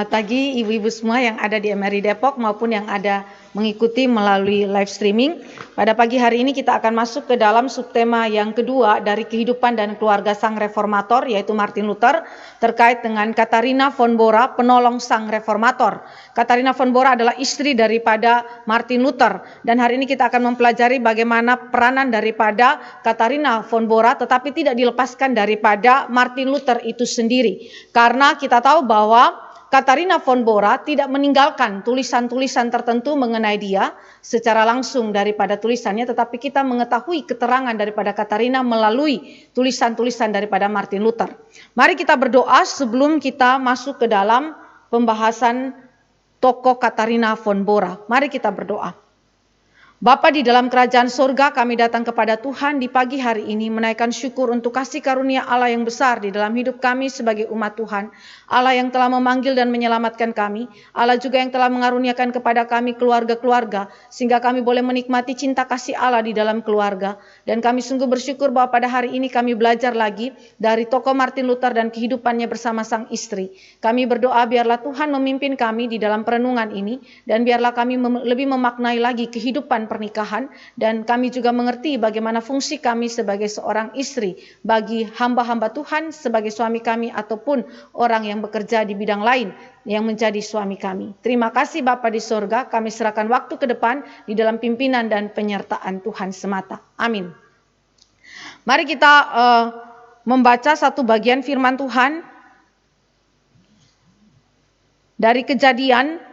Selamat pagi ibu-ibu semua yang ada di MRI Depok maupun yang ada mengikuti melalui live streaming. Pada pagi hari ini kita akan masuk ke dalam subtema yang kedua dari kehidupan dan keluarga sang reformator, yaitu Martin Luther, terkait dengan Katharina von Bora, penolong sang reformator. Katharina von Bora adalah istri daripada Martin Luther, dan hari ini kita akan mempelajari bagaimana peranan daripada Katharina von Bora, tetapi tidak dilepaskan daripada Martin Luther itu sendiri. Karena kita tahu bahwa Katharina von Bora tidak meninggalkan tulisan-tulisan tertentu mengenai dia secara langsung daripada tulisannya, tetapi kita mengetahui keterangan daripada Katharina melalui tulisan-tulisan daripada Martin Luther. Mari kita berdoa sebelum kita masuk ke dalam pembahasan tokoh Katharina von Bora. Mari kita berdoa. Bapa di dalam kerajaan surga, kami datang kepada Tuhan di pagi hari ini menaikkan syukur untuk kasih karunia Allah yang besar di dalam hidup kami sebagai umat Tuhan. Allah yang telah memanggil dan menyelamatkan kami. Allah juga yang telah mengaruniakan kepada kami keluarga-keluarga sehingga kami boleh menikmati cinta kasih Allah di dalam keluarga. Dan kami sungguh bersyukur bahwa pada hari ini kami belajar lagi dari tokoh Martin Luther dan kehidupannya bersama sang istri. Kami berdoa biarlah Tuhan memimpin kami di dalam perenungan ini dan biarlah kami lebih memaknai lagi kehidupan pernikahan, dan kami juga mengerti bagaimana fungsi kami sebagai seorang istri bagi hamba-hamba Tuhan, sebagai suami kami ataupun orang yang bekerja di bidang lain yang menjadi suami kami. Terima kasih Bapa di surga, kami serahkan waktu ke depan di dalam pimpinan dan penyertaan Tuhan semata. Amin. Mari kita membaca satu bagian firman Tuhan dari Kejadian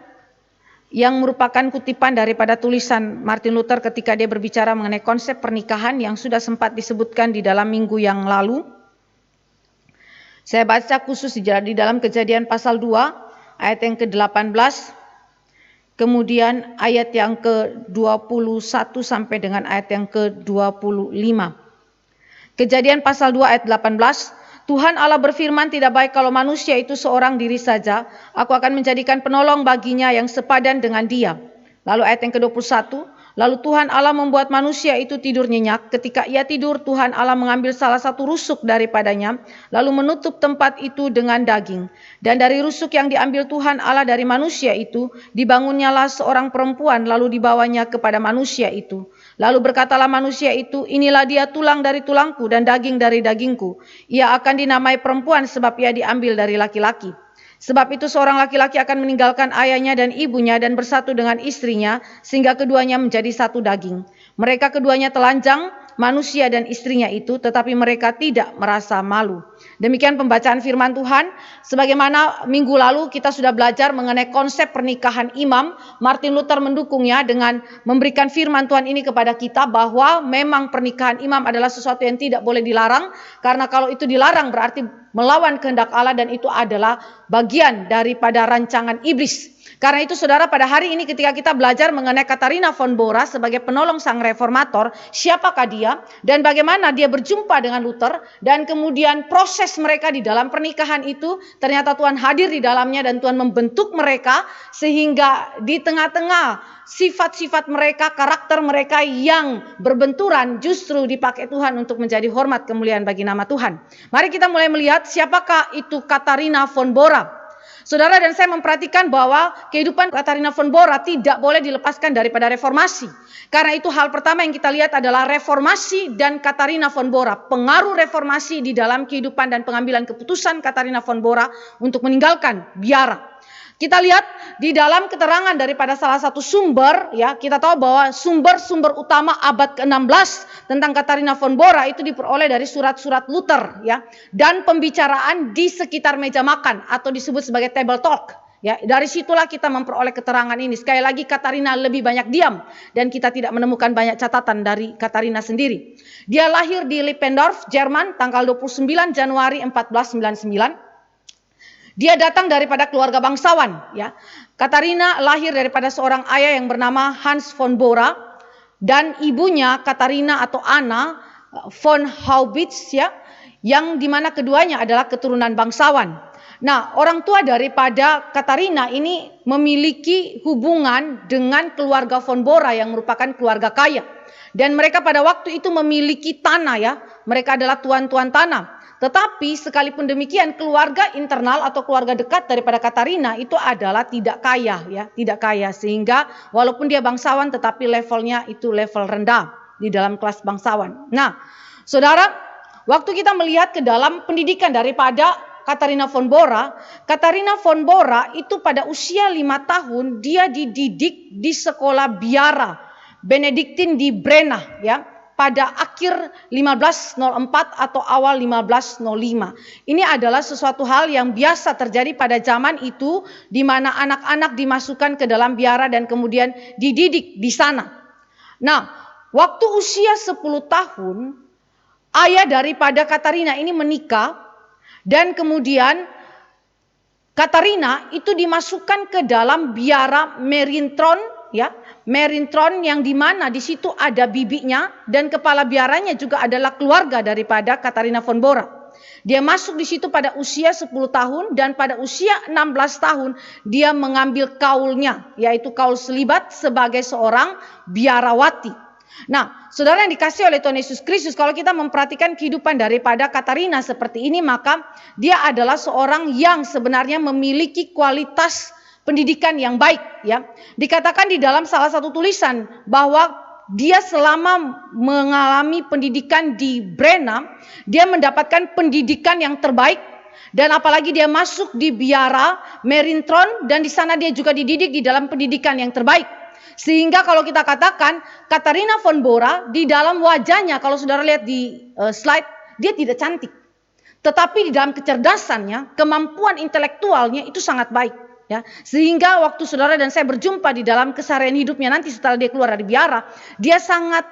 yang merupakan kutipan daripada tulisan Martin Luther ketika dia berbicara mengenai konsep pernikahan yang sudah sempat disebutkan di dalam minggu yang lalu. Saya baca khusus di dalam Kejadian pasal 2 ayat yang ke-18, kemudian ayat yang ke-21 sampai dengan ayat yang ke-25. Kejadian pasal 2 ayat 18, Tuhan Allah berfirman, tidak baik kalau manusia itu seorang diri saja. Aku akan menjadikan penolong baginya yang sepadan dengan dia. Lalu ayat yang ke-21, lalu Tuhan Allah membuat manusia itu tidur nyenyak. Ketika ia tidur, Tuhan Allah mengambil salah satu rusuk daripadanya, lalu menutup tempat itu dengan daging. Dan dari rusuk yang diambil Tuhan Allah dari manusia itu, dibangunnyalah seorang perempuan, lalu dibawanya kepada manusia itu. Lalu berkatalah manusia itu, inilah dia tulang dari tulangku dan daging dari dagingku. Ia akan dinamai perempuan sebab ia diambil dari laki-laki. Sebab itu seorang laki-laki akan meninggalkan ayahnya dan ibunya dan bersatu dengan istrinya sehingga keduanya menjadi satu daging. Mereka keduanya telanjang, manusia dan istrinya itu, tetapi mereka tidak merasa malu. Demikian pembacaan firman Tuhan. Sebagaimana minggu lalu kita sudah belajar mengenai konsep pernikahan imam, Martin Luther mendukungnya dengan memberikan firman Tuhan ini kepada kita bahwa memang pernikahan imam adalah sesuatu yang tidak boleh dilarang, karena kalau itu dilarang berarti melawan kehendak Allah dan itu adalah bagian daripada rancangan iblis. Karena itu saudara, pada hari ini ketika kita belajar mengenai Katharina von Bora sebagai penolong sang reformator, siapakah dia dan bagaimana dia berjumpa dengan Luther, dan kemudian proses mereka di dalam pernikahan itu ternyata Tuhan hadir di dalamnya dan Tuhan membentuk mereka sehingga di tengah-tengah sifat-sifat mereka, karakter mereka yang berbenturan justru dipakai Tuhan untuk menjadi hormat kemuliaan bagi nama Tuhan. Mari kita mulai melihat siapakah itu Katharina von Bora. Saudara dan saya memperhatikan bahwa kehidupan Katharina von Bora tidak boleh dilepaskan daripada reformasi. Karena itu hal pertama yang kita lihat adalah reformasi dan Katharina von Bora. Pengaruh reformasi di dalam kehidupan dan pengambilan keputusan Katharina von Bora untuk meninggalkan biara. Kita lihat di dalam keterangan daripada salah satu sumber, ya, kita tahu bahwa sumber-sumber utama abad ke-16 tentang Katharina von Bora itu diperoleh dari surat-surat Luther, ya, dan pembicaraan di sekitar meja makan atau disebut sebagai table talk. Ya, dari situlah kita memperoleh keterangan ini. Sekali lagi Katharina lebih banyak diam dan kita tidak menemukan banyak catatan dari Katharina sendiri. Dia lahir di Lippendorf, Jerman tanggal 29 Januari 1499. Dia datang daripada keluarga bangsawan, ya. Katharina lahir daripada seorang ayah yang bernama Hans von Bora dan ibunya Katharina atau Anna von Haubitz, ya, yang dimana keduanya adalah keturunan bangsawan. Nah, orang tua daripada Katharina ini memiliki hubungan dengan keluarga von Bora yang merupakan keluarga kaya. Dan mereka pada waktu itu memiliki tanah, ya. Mereka adalah tuan-tuan tanah. Tetapi sekalipun demikian, keluarga internal atau keluarga dekat daripada Katarina itu adalah tidak kaya, ya, tidak kaya, sehingga walaupun dia bangsawan tetapi levelnya itu level rendah di dalam kelas bangsawan. Nah, saudara, waktu kita melihat ke dalam pendidikan daripada Katarina von Bora itu pada usia 5 tahun dia dididik di sekolah biara Benediktin di Brenna, ya, pada akhir 1504 atau awal 1505. Ini adalah sesuatu hal yang biasa terjadi pada zaman itu, di mana anak-anak dimasukkan ke dalam biara dan kemudian dididik di sana. Nah, waktu usia 10 tahun, ayah daripada Katarina ini menikah, dan kemudian Katarina itu dimasukkan ke dalam biara Merintron, ya, Merintron yang dimana di situ ada bibinya dan kepala biaranya juga adalah keluarga daripada Katarina von Bora. Dia masuk di situ pada usia 10 tahun dan pada usia 16 tahun dia mengambil kaulnya, yaitu kaul selibat sebagai seorang biarawati. Nah, saudara yang dikasih oleh Tuhan Yesus Kristus, kalau kita memperhatikan kehidupan daripada Katarina seperti ini, maka dia adalah seorang yang sebenarnya memiliki kualitas pendidikan yang baik, ya. Dikatakan di dalam salah satu tulisan bahwa dia selama mengalami pendidikan di Brenna, dia mendapatkan pendidikan yang terbaik, dan apalagi dia masuk di biara Merintron dan di sana dia juga dididik di dalam pendidikan yang terbaik. Sehingga kalau kita katakan Katarina von Bora di dalam wajahnya, kalau saudara lihat di slide, dia tidak cantik. Tetapi di dalam kecerdasannya, kemampuan intelektualnya itu sangat baik. Ya, sehingga waktu saudara dan saya berjumpa di dalam keseharian hidupnya nanti setelah dia keluar dari biara, dia sangat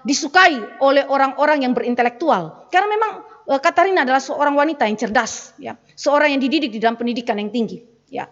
disukai oleh orang-orang yang berintelektual. Karena memang Katarina adalah seorang wanita yang cerdas, ya, seorang yang dididik di dalam pendidikan yang tinggi. Ya.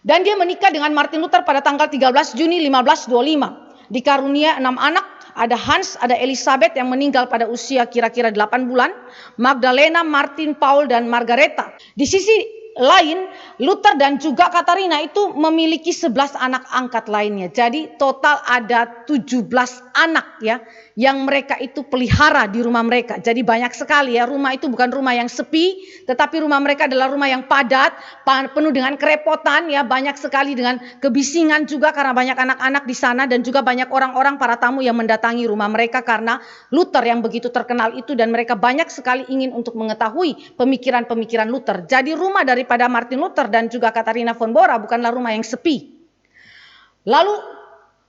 Dan dia menikah dengan Martin Luther pada tanggal 13 Juni 1525. Dikarunia 6 anak, ada Hans, ada Elizabeth yang meninggal pada usia kira-kira 8 bulan, Magdalena, Martin, Paul, dan Margareta. Di sisi lain, Luther dan juga Katarina itu memiliki 11 anak angkat lainnya. Jadi total ada 17 anak, ya, yang mereka itu pelihara di rumah mereka. Jadi banyak sekali, ya, rumah itu bukan rumah yang sepi, tetapi rumah mereka adalah rumah yang padat, penuh dengan kerepotan, ya, banyak sekali dengan kebisingan juga karena banyak anak-anak di sana, dan juga banyak orang-orang para tamu yang mendatangi rumah mereka karena Luther yang begitu terkenal itu, dan mereka banyak sekali ingin untuk mengetahui pemikiran-pemikiran Luther. Jadi rumah daripada Martin Luther dan juga Katarina von Bora bukanlah rumah yang sepi. Lalu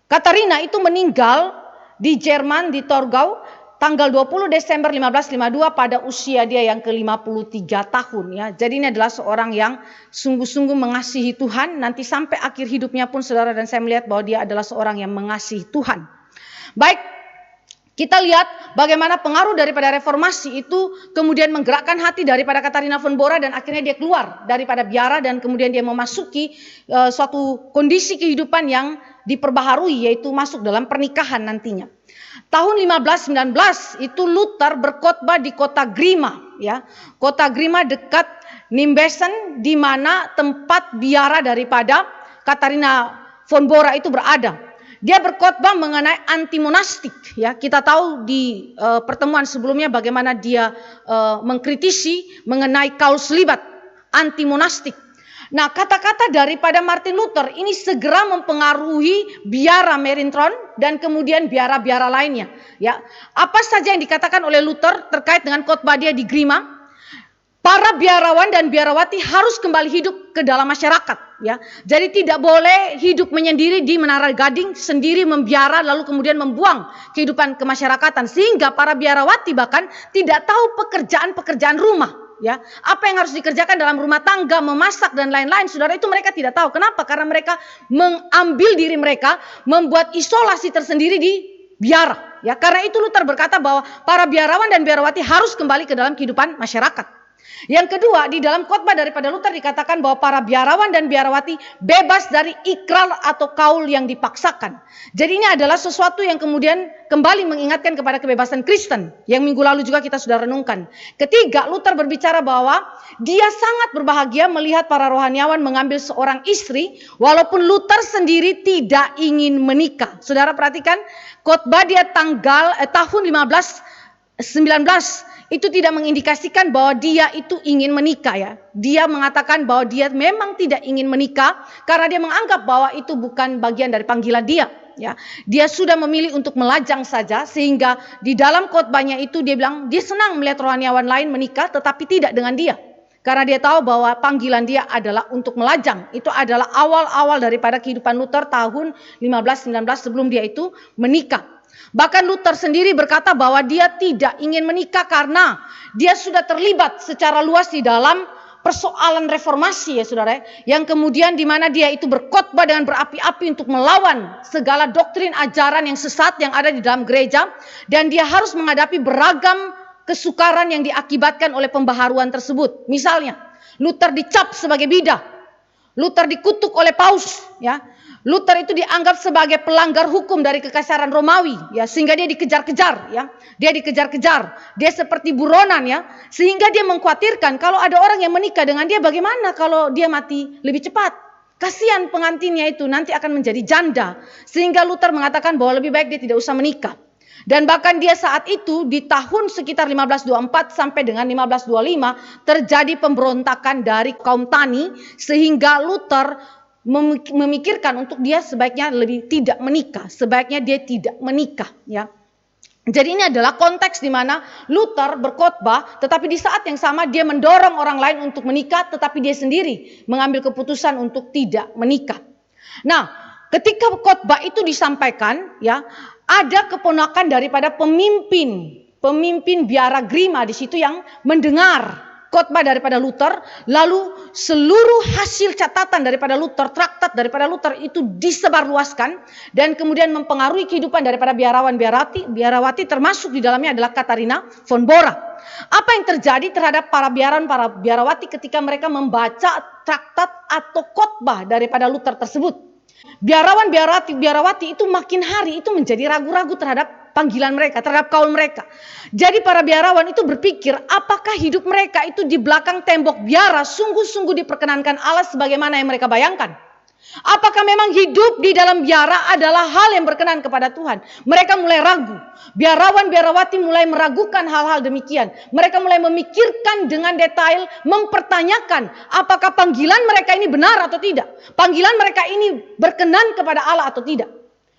Katarina itu meninggal di Jerman, di Torgau, tanggal 20 Desember 1552 pada usia dia yang ke-53 tahun, ya. Jadi ini adalah seorang yang sungguh-sungguh mengasihi Tuhan. Nanti sampai akhir hidupnya pun saudara dan saya melihat bahwa dia adalah seorang yang mengasihi Tuhan. Baik, kita lihat bagaimana pengaruh daripada reformasi itu kemudian menggerakkan hati daripada Katarina von Bora, dan akhirnya dia keluar daripada biara dan kemudian dia memasuki suatu kondisi kehidupan yang diperbaharui, yaitu masuk dalam pernikahan nantinya. Tahun 1519 itu Luther berkhotbah di kota Grima, ya. Kota Grima dekat Nimbesen, di mana tempat biara daripada Katarina von Bora itu berada. Dia berkhotbah mengenai anti monastik, ya. Kita tahu di pertemuan sebelumnya bagaimana dia mengkritisi mengenai kaul selibat, anti monastik. Nah, kata-kata daripada Martin Luther ini segera mempengaruhi biara Merintron dan kemudian biara-biara lainnya, ya. Apa saja yang dikatakan oleh Luther terkait dengan khotbah dia di Grima? Para biarawan dan biarawati harus kembali hidup ke dalam masyarakat, ya. Jadi tidak boleh hidup menyendiri di Menara Gading, sendiri membiara lalu kemudian membuang kehidupan kemasyarakatan, sehingga para biarawati bahkan tidak tahu pekerjaan-pekerjaan rumah, ya. Apa yang harus dikerjakan dalam rumah tangga, memasak dan lain-lain, saudara, itu mereka tidak tahu. Kenapa? Karena mereka mengambil diri mereka, membuat isolasi tersendiri di biara, ya. Karena itu Luther berkata bahwa para biarawan dan biarawati harus kembali ke dalam kehidupan masyarakat. Yang kedua, di dalam khotbah daripada Luther dikatakan bahwa para biarawan dan biarawati bebas dari ikrar atau kaul yang dipaksakan. Jadi ini adalah sesuatu yang kemudian kembali mengingatkan kepada kebebasan Kristen yang minggu lalu juga kita sudah renungkan. Ketiga, Luther berbicara bahwa dia sangat berbahagia melihat para rohaniawan mengambil seorang istri walaupun Luther sendiri tidak ingin menikah. Saudara perhatikan khotbah dia tahun 1519 itu tidak mengindikasikan bahwa dia itu ingin menikah ya. Dia mengatakan bahwa dia memang tidak ingin menikah karena dia menganggap bahwa itu bukan bagian dari panggilan dia. Ya, dia sudah memilih untuk melajang saja, sehingga di dalam khotbahnya itu dia bilang dia senang melihat rohaniawan lain menikah tetapi tidak dengan dia. Karena dia tahu bahwa panggilan dia adalah untuk melajang. Itu adalah awal-awal daripada kehidupan Luther tahun 1519 sebelum dia itu menikah. Bahkan Luther sendiri berkata bahwa dia tidak ingin menikah karena dia sudah terlibat secara luas di dalam persoalan reformasi ya saudara. Yang kemudian di mana dia itu berkhotbah dengan berapi-api untuk melawan segala doktrin ajaran yang sesat yang ada di dalam gereja. Dan dia harus menghadapi beragam kesukaran yang diakibatkan oleh pembaharuan tersebut. Misalnya Luther dicap sebagai bidah. Luther dikutuk oleh paus ya. Luther itu dianggap sebagai pelanggar hukum dari kekaisaran Romawi ya, sehingga dia dikejar-kejar ya. Dia dikejar-kejar. Dia seperti buronan ya, sehingga dia mengkhawatirkan kalau ada orang yang menikah dengan dia, bagaimana kalau dia mati lebih cepat? Kasihan pengantinnya itu nanti akan menjadi janda. Sehingga Luther mengatakan bahwa lebih baik dia tidak usah menikah. Dan bahkan dia saat itu di tahun sekitar 1524 sampai dengan 1525 terjadi pemberontakan dari kaum tani, sehingga Luther memikirkan untuk dia sebaiknya lebih tidak menikah, sebaiknya dia tidak menikah ya. Jadi ini adalah konteks di mana Luther berkhotbah, tetapi di saat yang sama dia mendorong orang lain untuk menikah, tetapi dia sendiri mengambil keputusan untuk tidak menikah. Nah, ketika khotbah itu disampaikan ya, ada keponakan daripada pemimpin biara Grima di situ yang mendengar khotbah daripada Luther, lalu seluruh hasil catatan daripada Luther, traktat daripada Luther itu disebarluaskan dan kemudian mempengaruhi kehidupan daripada biarawati, termasuk di dalamnya adalah Katharina von Bora. Apa yang terjadi terhadap para biarawati ketika mereka membaca traktat atau khotbah daripada Luther tersebut? Biarawati itu makin hari itu menjadi ragu-ragu terhadap panggilan mereka, terhadap kaul mereka. Jadi para biarawan itu berpikir, apakah hidup mereka itu di belakang tembok biara sungguh-sungguh diperkenankan Allah sebagaimana yang mereka bayangkan? Apakah memang hidup di dalam biara adalah hal yang berkenan kepada Tuhan? Mereka mulai ragu. Biarawati mulai meragukan hal-hal demikian. Mereka mulai memikirkan dengan detail, mempertanyakan apakah panggilan mereka ini benar atau tidak. Panggilan mereka ini berkenan kepada Allah atau tidak.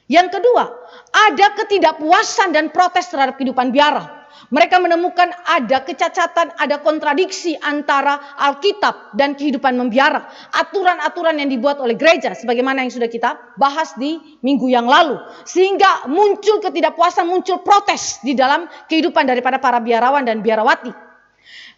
Yang kedua, ada ketidakpuasan dan protes terhadap kehidupan biara. Mereka menemukan ada kecacatan, ada kontradiksi antara Alkitab dan kehidupan membiara. Aturan-aturan yang dibuat oleh gereja, sebagaimana yang sudah kita bahas di minggu yang lalu. Sehingga muncul ketidakpuasan, muncul protes di dalam kehidupan daripada para biarawan dan biarawati.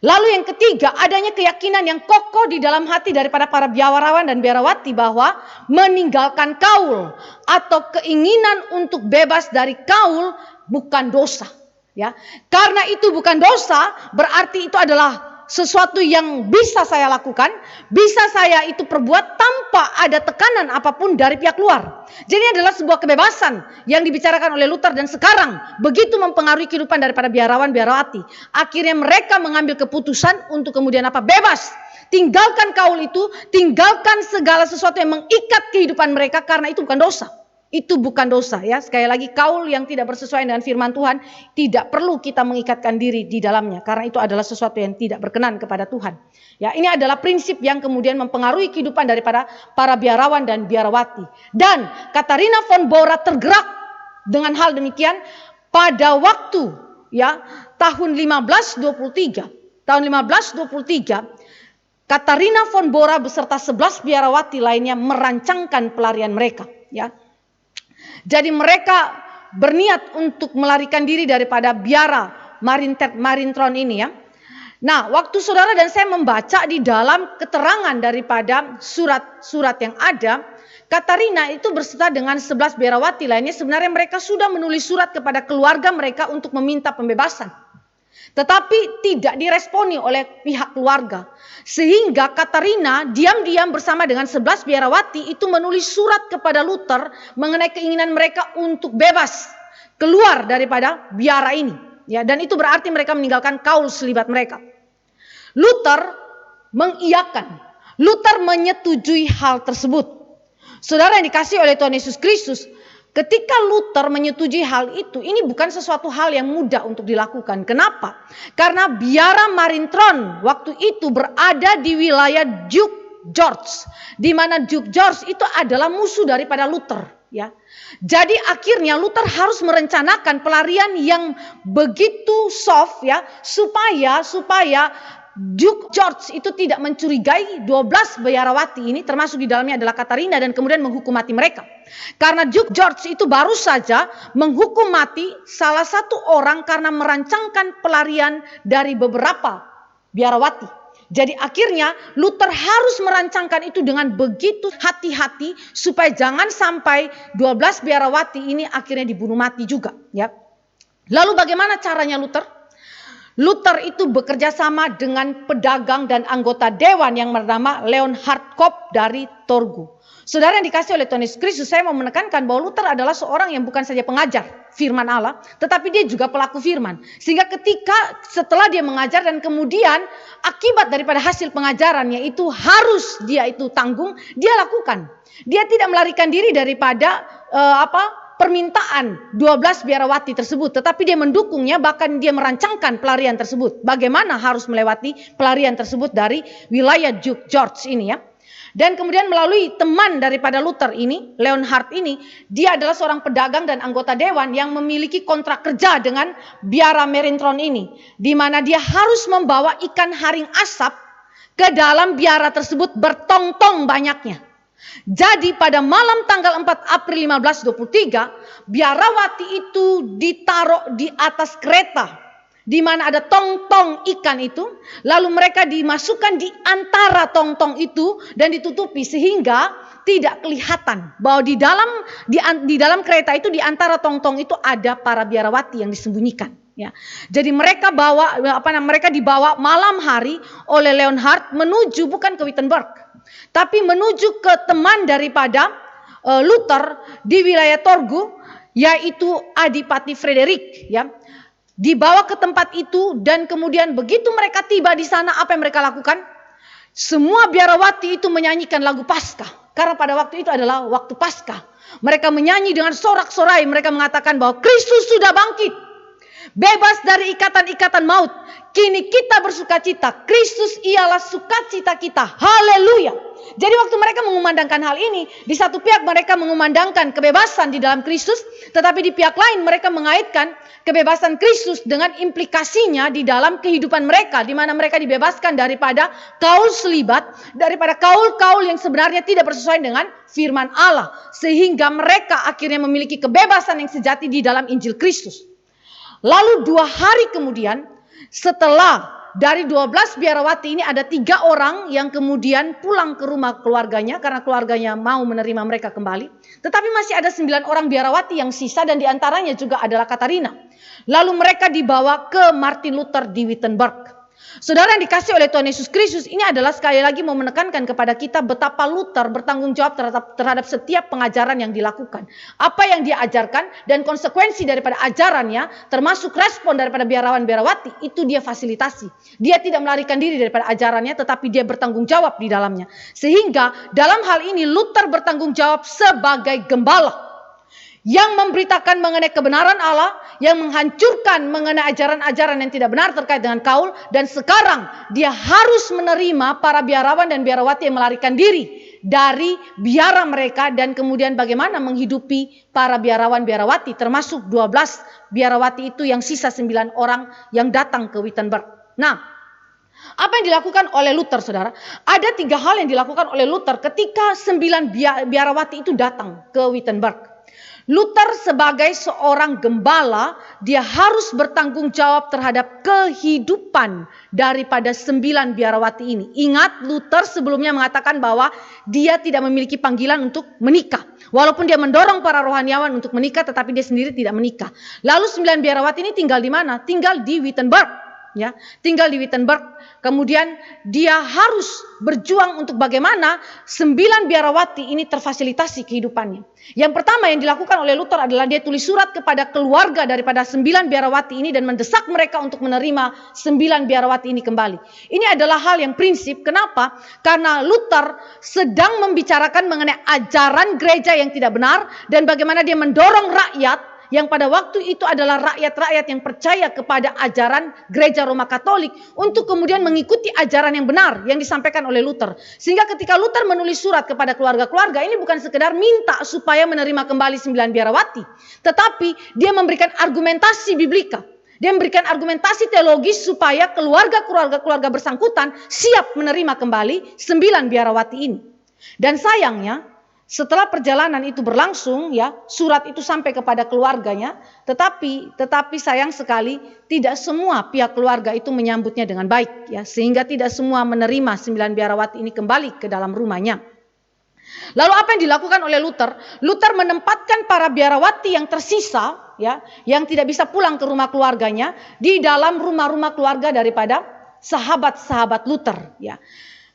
Lalu yang ketiga, adanya keyakinan yang kokoh di dalam hati daripada para biarawan dan biarawati bahwa meninggalkan kaul atau keinginan untuk bebas dari kaul bukan dosa. Ya, karena itu bukan dosa, berarti itu adalah sesuatu yang bisa saya lakukan, bisa saya itu perbuat tanpa ada tekanan apapun dari pihak luar. Jadi adalah sebuah kebebasan yang dibicarakan oleh Luther dan sekarang begitu mempengaruhi kehidupan daripada biarawan biarawati. Akhirnya mereka mengambil keputusan untuk kemudian apa? Bebas. Tinggalkan kaul itu, tinggalkan segala sesuatu yang mengikat kehidupan mereka karena itu bukan dosa. Itu bukan dosa ya. Sekali lagi, kaul yang tidak bersesuaian dengan firman Tuhan tidak perlu kita mengikatkan diri di dalamnya karena itu adalah sesuatu yang tidak berkenan kepada Tuhan. Ya, ini adalah prinsip yang kemudian mempengaruhi kehidupan daripada para biarawan dan biarawati. Dan Katharina von Bora tergerak dengan hal demikian pada waktu ya tahun 1523. Tahun 1523 Katharina von Bora beserta 11 biarawati lainnya merancangkan pelarian mereka ya. Jadi mereka berniat untuk melarikan diri daripada biara Marintron ini ya. Nah, waktu saudara dan saya membaca di dalam keterangan daripada surat-surat yang ada, Katharina itu berserta dengan 11 biarawati lainnya, sebenarnya mereka sudah menulis surat kepada keluarga mereka untuk meminta pembebasan. Tetapi tidak diresponi oleh pihak keluarga. Sehingga Katharina diam-diam bersama dengan 11 biarawati itu menulis surat kepada Luther mengenai keinginan mereka untuk bebas keluar daripada biara ini. Ya, dan itu berarti mereka meninggalkan kaul selibat mereka. Luther mengiyakan, Luther menyetujui hal tersebut. Saudara yang dikasihi oleh Tuhan Yesus Kristus, Ketika Luther menyetujui hal itu, ini bukan sesuatu hal yang mudah untuk dilakukan. Kenapa? Karena biara Marintron waktu itu berada di wilayah Duke George, di mana Duke George itu adalah musuh daripada Luther. Ya, jadi akhirnya Luther harus merencanakan pelarian yang begitu soft, ya, supaya Duke George itu tidak mencurigai 12 biarawati ini, termasuk di dalamnya adalah Katarina, dan kemudian menghukum mati mereka. Karena Duke George itu baru saja menghukum mati salah satu orang karena merancangkan pelarian dari beberapa biarawati. Jadi akhirnya Luther harus merancangkan itu dengan begitu hati-hati supaya jangan sampai 12 biarawati ini akhirnya dibunuh mati juga, ya. Lalu bagaimana caranya Luther? Luther itu bekerja sama dengan pedagang dan anggota dewan yang bernama Leonhard Kopp dari Torgau. Saudara yang dikasih oleh Tuhan Yesus Kristus, saya mau menekankan bahwa Luther adalah seorang yang bukan saja pengajar firman Allah, tetapi dia juga pelaku firman. Sehingga setelah dia mengajar dan kemudian akibat daripada hasil pengajarannya itu harus dia itu tanggung, dia lakukan. Dia tidak melarikan diri daripada permintaan 12 biarawati tersebut, tetapi dia mendukungnya, bahkan dia merancangkan pelarian tersebut. Bagaimana harus melewati pelarian tersebut dari wilayah Duke George ini, ya. Dan kemudian melalui teman daripada Luther ini, Leonhard ini, dia adalah seorang pedagang dan anggota dewan yang memiliki kontrak kerja dengan biara Marintron ini, di mana dia harus membawa ikan haring asap ke dalam biara tersebut bertong-tong banyaknya. Jadi pada malam tanggal 4 April 1523, biarawati itu ditaruh di atas kereta di mana ada tong-tong ikan itu, lalu mereka dimasukkan di antara tong-tong itu dan ditutupi sehingga tidak kelihatan bahwa di dalam kereta itu, di antara tong-tong itu ada para biarawati yang disembunyikan. Ya, jadi mereka dibawa malam hari oleh Leonhard menuju bukan ke Wittenberg, tapi menuju ke teman daripada Luther di wilayah Torgau, yaitu Adipati Frederick, ya. Dibawa ke tempat itu dan kemudian begitu mereka tiba di sana, apa yang mereka lakukan? Semua biarawati itu menyanyikan lagu Paskah, karena pada waktu itu adalah waktu Paskah. Mereka menyanyi dengan sorak-sorai, mereka mengatakan bahwa Kristus sudah bangkit, bebas dari ikatan-ikatan maut. Kini kita bersukacita, Kristus ialah sukacita kita. Haleluya. Jadi waktu mereka mengumandangkan hal ini, di satu pihak mereka mengumandangkan kebebasan di dalam Kristus, tetapi di pihak lain mereka mengaitkan kebebasan Kristus dengan implikasinya di dalam kehidupan mereka, di mana mereka dibebaskan daripada kaul selibat, daripada kaul-kaul yang sebenarnya tidak bersesuaian dengan firman Allah, sehingga mereka akhirnya memiliki kebebasan yang sejati di dalam Injil Kristus. Lalu 2 hari kemudian, setelah dari 12 biarawati ini ada 3 orang yang kemudian pulang ke rumah keluarganya karena keluarganya mau menerima mereka kembali. Tetapi masih ada 9 orang biarawati yang sisa dan diantaranya juga adalah Katarina. Lalu mereka dibawa ke Martin Luther di Wittenberg. Saudara yang dikasih oleh Tuhan Yesus Kristus, ini adalah sekali lagi mau menekankan kepada kita betapa Luther bertanggung jawab terhadap setiap pengajaran yang dilakukan. Apa yang dia ajarkan dan konsekuensi daripada ajarannya, termasuk respon daripada biarawan-biarawati, itu dia fasilitasi. Dia tidak melarikan diri daripada ajarannya, tetapi dia bertanggung jawab di dalamnya. Sehingga dalam hal ini Luther bertanggung jawab sebagai gembala yang memberitakan mengenai kebenaran Allah, yang menghancurkan mengenai ajaran-ajaran yang tidak benar terkait dengan kaul, dan sekarang dia harus menerima para biarawan dan biarawati yang melarikan diri dari biara mereka, dan kemudian bagaimana menghidupi para biarawan-biarawati, termasuk 12 biarawati itu yang sisa 9 orang yang datang ke Wittenberg. Nah, apa yang dilakukan oleh Luther, saudara? Ada 3 hal yang dilakukan oleh Luther ketika 9 biarawati itu datang ke Wittenberg. Luther sebagai seorang gembala, dia harus bertanggung jawab terhadap kehidupan daripada 9 biarawati ini. Ingat, Luther sebelumnya mengatakan bahwa dia tidak memiliki panggilan untuk menikah. Walaupun dia mendorong para rohaniawan untuk menikah, tetapi dia sendiri tidak menikah. Lalu 9 biarawati ini tinggal di mana? Tinggal di Wittenberg. ya, tinggal di Wittenberg. Kemudian dia harus berjuang untuk bagaimana 9 biarawati ini terfasilitasi kehidupannya. Yang pertama yang dilakukan oleh Luther adalah dia tulis surat kepada keluarga daripada 9 biarawati ini dan mendesak mereka untuk menerima 9 biarawati ini kembali. Ini adalah hal yang prinsip. Kenapa? Karena Luther sedang membicarakan mengenai ajaran gereja yang tidak benar dan bagaimana dia mendorong rakyat yang pada waktu itu adalah rakyat-rakyat yang percaya kepada ajaran gereja Roma Katolik untuk kemudian mengikuti ajaran yang benar yang disampaikan oleh Luther. Sehingga ketika Luther menulis surat kepada keluarga-keluarga ini bukan sekedar minta supaya menerima kembali 9 biarawati, tetapi dia memberikan argumentasi biblika. Dia memberikan argumentasi teologis supaya keluarga-keluarga bersangkutan siap menerima kembali 9 biarawati ini. Dan sayangnya setelah perjalanan itu berlangsung, ya, surat itu sampai kepada keluarganya, tetapi sayang sekali tidak semua pihak keluarga itu menyambutnya dengan baik, ya, sehingga tidak semua menerima 9 biarawati ini kembali ke dalam rumahnya. Lalu apa yang dilakukan oleh Luther? Luther menempatkan para biarawati yang tersisa, ya, yang tidak bisa pulang ke rumah keluarganya di dalam rumah-rumah keluarga daripada sahabat-sahabat Luther, ya.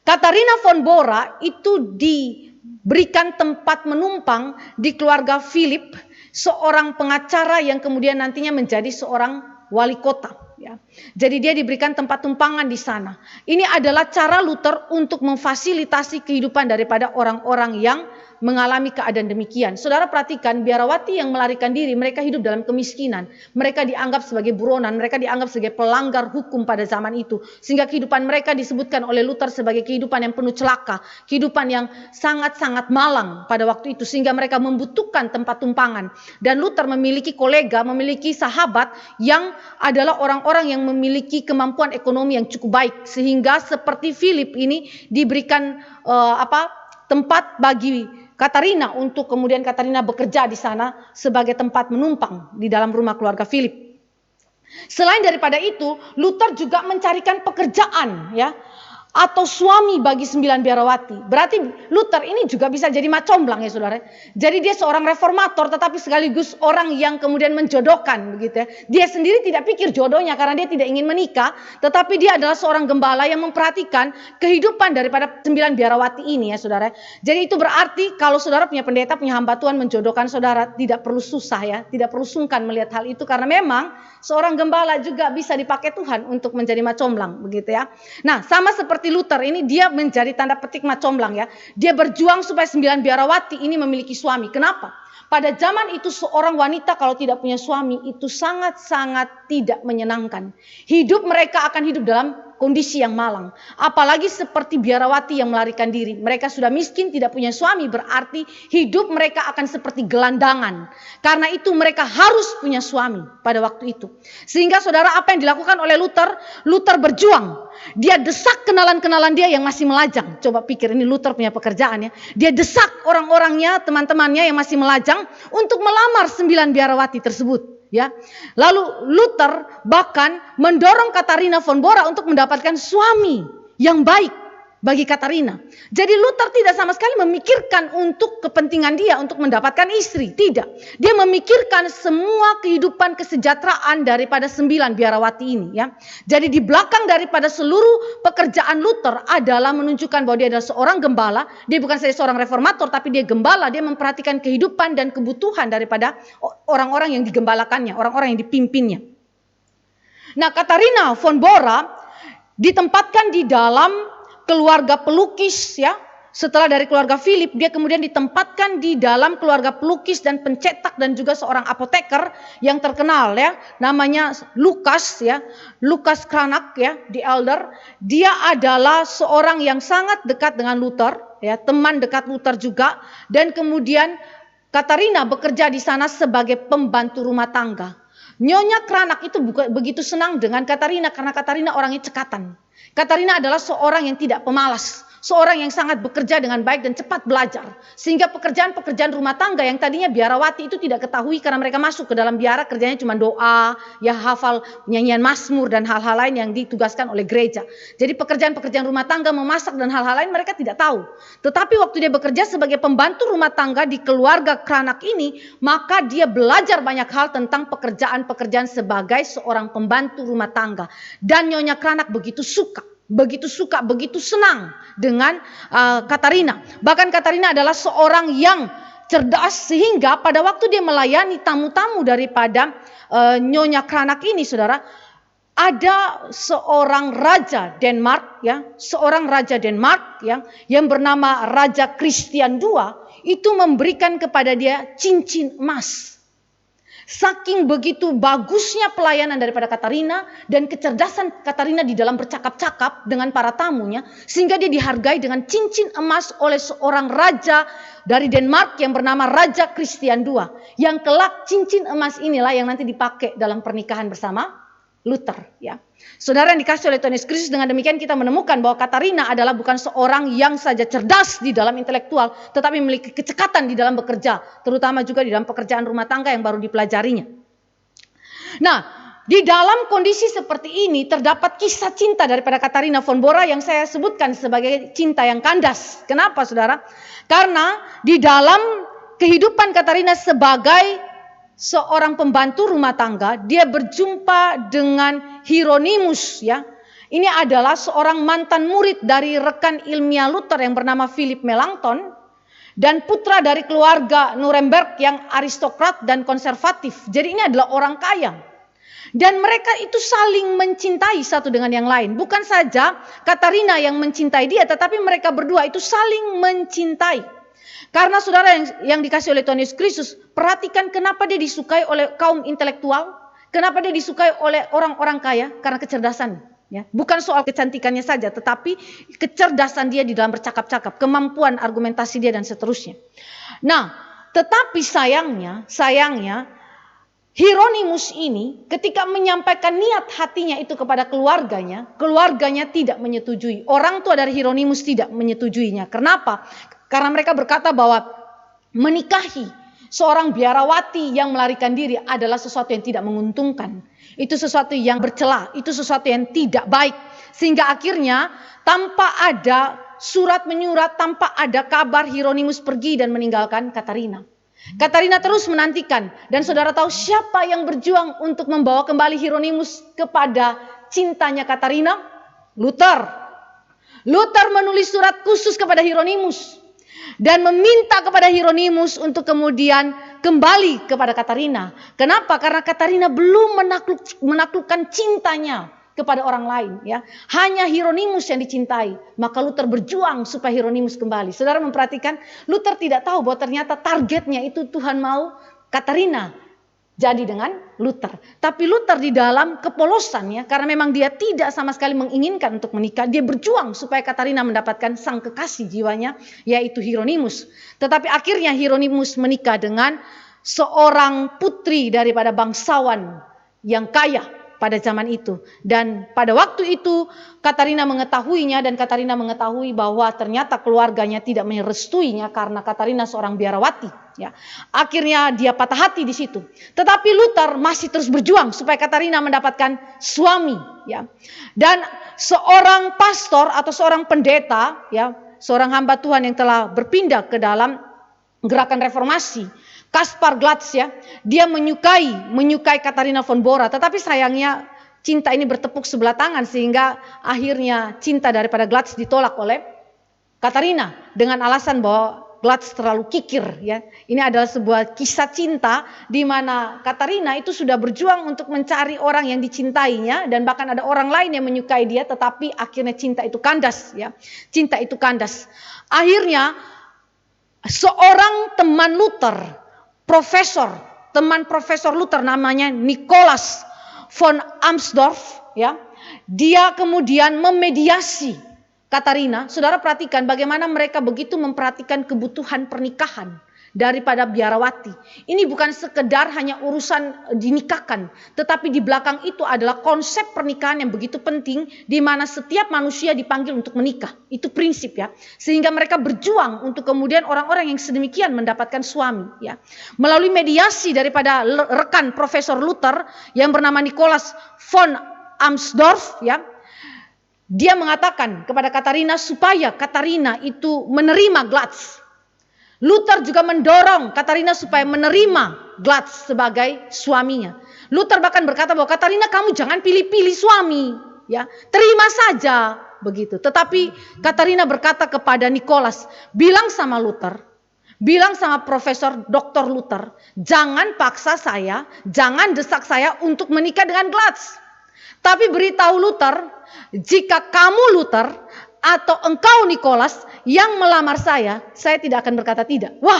Katharina von Bora itu diberikan tempat menumpang di keluarga Philip, seorang pengacara yang kemudian nantinya menjadi seorang wali kota. Ya. Jadi dia diberikan tempat tumpangan di sana. Ini adalah cara Luther untuk memfasilitasi kehidupan daripada orang-orang yang mengalami keadaan demikian. Saudara perhatikan, biarawati yang melarikan diri, mereka hidup dalam kemiskinan. Mereka dianggap sebagai buronan, mereka dianggap sebagai pelanggar hukum pada zaman itu. Sehingga kehidupan mereka disebutkan oleh Luther sebagai kehidupan yang penuh celaka, kehidupan yang sangat-sangat malang pada waktu itu. Sehingga mereka membutuhkan tempat tumpangan. Dan Luther memiliki kolega, memiliki sahabat yang adalah orang-orang yang memiliki kemampuan ekonomi yang cukup baik. Sehingga seperti Philip ini diberikan tempat bagi Katharina untuk kemudian Katharina bekerja di sana sebagai tempat menumpang di dalam rumah keluarga Philip. Selain daripada itu, Luther juga mencarikan pekerjaan, ya, atau suami bagi 9 biarawati. Berarti Luther ini juga bisa jadi macomblang, ya saudara. Jadi dia seorang reformator tetapi sekaligus orang yang kemudian menjodohkan, begitu ya. Dia sendiri tidak pikir jodohnya karena dia tidak ingin menikah, tetapi dia adalah seorang gembala yang memperhatikan kehidupan daripada 9 biarawati ini, ya saudara. Jadi itu berarti kalau saudara punya pendeta, punya hamba Tuhan menjodohkan saudara, tidak perlu susah, ya, tidak perlu sungkan melihat hal itu karena memang seorang gembala juga bisa dipakai Tuhan untuk menjadi macomblang, begitu ya. Nah, sama seperti Luther ini, dia menjadi tanda petik macomblang, ya. Dia berjuang supaya 9 biarawati ini memiliki suami. Kenapa? Pada zaman itu seorang wanita kalau tidak punya suami itu sangat-sangat tidak menyenangkan. Hidup mereka akan hidup dalam kondisi yang malang. Apalagi seperti biarawati yang melarikan diri. Mereka sudah miskin, tidak punya suami, berarti hidup mereka akan seperti gelandangan. Karena itu mereka harus punya suami pada waktu itu. Sehingga saudara, apa yang dilakukan oleh Luther? Luther berjuang. Dia desak kenalan-kenalan dia yang masih melajang. Coba pikir, ini Luther punya pekerjaan, ya. Dia desak orang-orangnya, teman-temannya yang masih melajang untuk melamar 9 biarawati tersebut. Ya, lalu Luther bahkan mendorong Katharina von Bora untuk mendapatkan suami yang baik bagi Katharina. Jadi Luther tidak sama sekali memikirkan untuk kepentingan dia untuk mendapatkan istri, tidak. Dia memikirkan semua kehidupan kesejahteraan daripada 9 biarawati ini, ya. Jadi di belakang daripada seluruh pekerjaan Luther adalah menunjukkan bahwa dia adalah seorang gembala. Dia bukan saja seorang reformator, tapi dia gembala. Dia memperhatikan kehidupan dan kebutuhan daripada orang-orang yang digembalakannya, orang-orang yang dipimpinnya. Nah, Katharina von Bora ditempatkan di dalam keluarga pelukis, ya. Setelah dari keluarga Philip, dia kemudian ditempatkan di dalam keluarga pelukis dan pencetak dan juga seorang apoteker yang terkenal, ya. Namanya Lukas, ya. Lukas Cranach, ya, the elder. Dia adalah seorang yang sangat dekat dengan Luther, ya, teman dekat Luther juga, dan kemudian Katharina bekerja di sana sebagai pembantu rumah tangga. Nyonya Cranach itu begitu senang dengan Katharina karena Katharina orangnya cekatan. Katarina adalah seorang yang tidak pemalas. Seorang yang sangat bekerja dengan baik dan cepat belajar. Sehingga pekerjaan-pekerjaan rumah tangga yang tadinya biarawati itu tidak ketahui karena mereka masuk ke dalam biara, kerjanya cuma doa, ya hafal nyanyian mazmur dan hal-hal lain yang ditugaskan oleh gereja. Jadi pekerjaan-pekerjaan rumah tangga, memasak dan hal-hal lain mereka tidak tahu. Tetapi waktu dia bekerja sebagai pembantu rumah tangga di keluarga Kranak ini, maka dia belajar banyak hal tentang pekerjaan-pekerjaan sebagai seorang pembantu rumah tangga. Dan Nyonya Kranak begitu suka, begitu senang dengan Katarina. Bahkan Katarina adalah seorang yang cerdas sehingga pada waktu dia melayani tamu-tamu daripada Nyonya Kranak ini, saudara, ada seorang raja Denmark, ya, seorang raja Denmark, ya, yang bernama Raja Christian II, itu memberikan kepada dia cincin emas. Saking begitu bagusnya pelayanan daripada Katarina dan kecerdasan Katarina di dalam bercakap-cakap dengan para tamunya, sehingga dia dihargai dengan cincin emas oleh seorang raja dari Denmark yang bernama Raja Christian II. Yang kelak cincin emas inilah yang nanti dipakai dalam pernikahan bersama Luther, ya. Saudara yang dikasih oleh Tuhan Yesus Kristus, dengan demikian kita menemukan bahwa Katarina adalah bukan seorang yang saja cerdas di dalam intelektual, tetapi memiliki kecekatan di dalam bekerja, terutama juga di dalam pekerjaan rumah tangga yang baru dipelajarinya. Nah, di dalam kondisi seperti ini terdapat kisah cinta daripada Katarina von Bora yang saya sebutkan sebagai cinta yang kandas. Kenapa, saudara? Karena di dalam kehidupan Katarina sebagai seorang pembantu rumah tangga, dia berjumpa dengan Hieronymus, ya. Ini adalah seorang mantan murid dari rekan ilmiah Luther yang bernama Philip Melanchthon dan putra dari keluarga Nuremberg yang aristokrat dan konservatif. Jadi ini adalah orang kaya. Dan mereka itu saling mencintai satu dengan yang lain. Bukan saja Katarina yang mencintai dia, tetapi mereka berdua itu saling mencintai. Karena saudara yang dikasih oleh Tuhan Yesus Kristus, perhatikan kenapa dia disukai oleh kaum intelektual, kenapa dia disukai oleh orang-orang kaya, karena kecerdasan. Ya. Bukan soal kecantikannya saja, tetapi kecerdasan dia di dalam bercakap-cakap, kemampuan argumentasi dia dan seterusnya. Nah, tetapi sayangnya, Hieronymus ini ketika menyampaikan niat hatinya itu kepada keluarganya tidak menyetujui. Orang tua dari Hieronymus tidak menyetujuinya. Kenapa? Karena mereka berkata bahwa menikahi seorang biarawati yang melarikan diri adalah sesuatu yang tidak menguntungkan. Itu sesuatu yang bercela, itu sesuatu yang tidak baik. Sehingga akhirnya tanpa ada surat menyurat, tanpa ada kabar, Hieronymus pergi dan meninggalkan Katarina. Katarina terus menantikan, dan saudara tahu siapa yang berjuang untuk membawa kembali Hieronymus kepada cintanya Katarina? Luther. Luther menulis surat khusus kepada Hieronymus dan meminta kepada Hieronymus untuk kemudian kembali kepada Katarina. Kenapa? Karena Katarina belum menaklukkan cintanya kepada orang lain, ya. Hanya Hieronymus yang dicintai. Maka Luther berjuang supaya Hieronymus kembali. Saudara memperhatikan, Luther tidak tahu bahwa ternyata targetnya itu Tuhan mau Katarina jadi dengan Luther. Tapi Luther di dalam kepolosannya, karena memang dia tidak sama sekali menginginkan untuk menikah, dia berjuang supaya Katarina mendapatkan sang kekasih jiwanya, yaitu Hieronymus. Tetapi akhirnya Hieronymus menikah dengan seorang putri daripada bangsawan yang kaya pada zaman itu. Dan pada waktu itu Katarina mengetahuinya, dan Katarina mengetahui bahwa ternyata keluarganya tidak merestuinya karena Katarina seorang biarawati, ya. Akhirnya dia patah hati di situ. Tetapi Luther masih terus berjuang supaya Katarina mendapatkan suami, ya. Dan seorang pastor atau seorang pendeta, ya, seorang hamba Tuhan yang telah berpindah ke dalam gerakan reformasi, Kaspar Glatz, ya, dia menyukai Katarina von Bora, tetapi sayangnya cinta ini bertepuk sebelah tangan sehingga akhirnya cinta daripada Glatz ditolak oleh Katarina dengan alasan bahwa Glatz terlalu kikir, ya. Ini adalah sebuah kisah cinta di mana Katarina itu sudah berjuang untuk mencari orang yang dicintainya, dan bahkan ada orang lain yang menyukai dia, tetapi akhirnya cinta itu kandas, ya. Cinta itu kandas. Akhirnya seorang teman Luther, teman Profesor Luther namanya Nikolaus von Amsdorf, ya. Dia kemudian memediasi Katarina. Saudara perhatikan bagaimana mereka begitu memperhatikan kebutuhan pernikahan daripada biarawati. Ini bukan sekedar hanya urusan dinikahkan, tetapi di belakang itu adalah konsep pernikahan yang begitu penting, di mana setiap manusia dipanggil untuk menikah. Itu prinsip ya. Sehingga mereka berjuang untuk kemudian orang-orang yang sedemikian mendapatkan suami ya. Melalui mediasi daripada rekan Profesor Luther yang bernama Nikolaus von Amsdorf ya. Dia mengatakan kepada Katarina supaya Katarina itu menerima Glatz. Luther juga mendorong Katarina supaya menerima Glatz sebagai suaminya. Luther bahkan berkata bahwa Katarina, kamu jangan pilih-pilih suami, ya, terima saja begitu. Tetapi Katarina berkata kepada Nikolaus, bilang sama Luther, bilang sama Profesor Dr. Luther, jangan paksa saya, jangan desak saya untuk menikah dengan Glatz. Tapi beritahu Luther, jika kamu Luther atau engkau Nikolaus yang melamar saya tidak akan berkata tidak. Wah,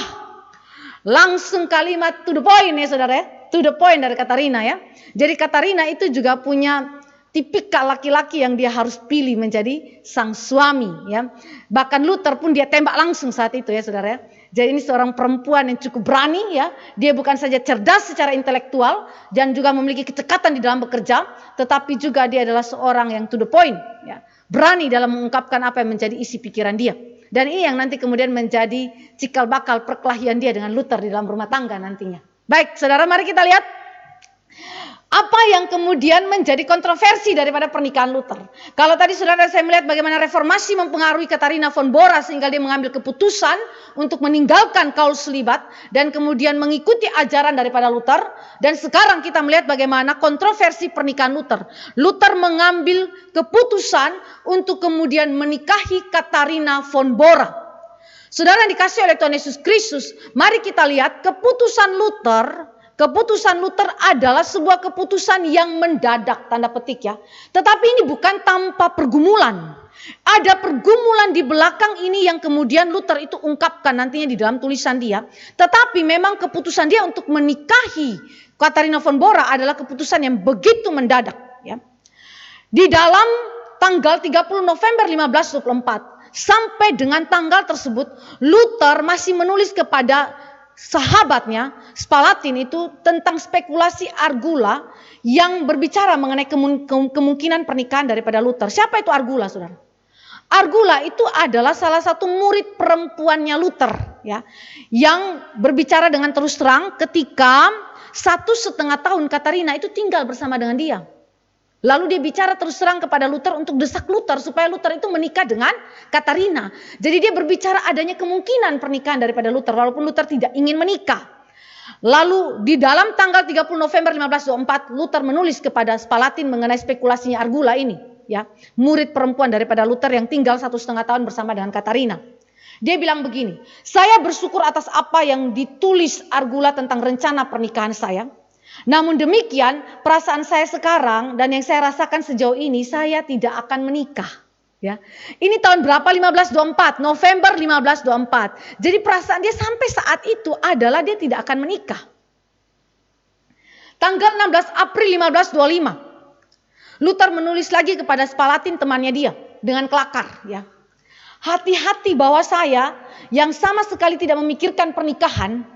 langsung kalimat to the point ya saudara ya. To the point dari Katarina ya. Jadi Katarina itu juga punya tipikal laki-laki yang dia harus pilih menjadi sang suami ya. Bahkan Luther pun dia tembak langsung saat itu ya saudara ya. Jadi ini seorang perempuan yang cukup berani ya. Dia bukan saja cerdas secara intelektual dan juga memiliki kecekatan di dalam bekerja, tetapi juga dia adalah seorang yang to the point ya. Berani dalam mengungkapkan apa yang menjadi isi pikiran dia. Dan ini yang nanti kemudian menjadi cikal bakal perkelahian dia dengan Luther di dalam rumah tangga nantinya. Baik, saudara, mari kita lihat apa yang kemudian menjadi kontroversi daripada pernikahan Luther. Kalau tadi saudara saya melihat bagaimana reformasi mempengaruhi Katharina von Bora sehingga dia mengambil keputusan untuk meninggalkan kaul selibat dan kemudian mengikuti ajaran daripada Luther. Dan sekarang kita melihat bagaimana kontroversi pernikahan Luther. Luther mengambil keputusan untuk kemudian menikahi Katharina von Bora. Saudara yang dikasihi oleh Tuhan Yesus Kristus, mari kita lihat keputusan Luther. Keputusan Luther adalah sebuah keputusan yang mendadak, tanda petik ya. Tetapi ini bukan tanpa pergumulan. Ada pergumulan di belakang ini yang kemudian Luther itu ungkapkan nantinya di dalam tulisan dia. Tetapi memang keputusan dia untuk menikahi Katharina von Bora adalah keputusan yang begitu mendadak ya. Di dalam tanggal 30 November 1524 sampai dengan tanggal tersebut Luther masih menulis kepada sahabatnya Spalatin itu tentang spekulasi Argula yang berbicara mengenai kemungkinan pernikahan daripada Luther. Siapa itu Argula, saudara? Argula itu adalah salah satu murid perempuannya Luther, ya, yang berbicara dengan terus terang ketika 1,5 tahun Katharina itu tinggal bersama dengan dia. Lalu dia bicara terus terang kepada Luther untuk desak Luther supaya Luther itu menikah dengan Katharina. Jadi dia berbicara adanya kemungkinan pernikahan daripada Luther walaupun Luther tidak ingin menikah. Lalu di dalam tanggal 30 November 1524 Luther menulis kepada Spalatin mengenai spekulasinya Argula ini, ya, murid perempuan daripada Luther yang tinggal 1,5 tahun bersama dengan Katharina. Dia bilang begini, saya bersyukur atas apa yang ditulis Argula tentang rencana pernikahan saya. Namun demikian perasaan saya sekarang dan yang saya rasakan sejauh ini saya tidak akan menikah. Ya, ini tahun berapa? 1524, November 1524. Jadi perasaan dia sampai saat itu adalah dia tidak akan menikah. Tanggal 16 April 1525, Luther menulis lagi kepada Spalatin temannya dia dengan kelakar. Ya, hati-hati bahwa saya yang sama sekali tidak memikirkan pernikahan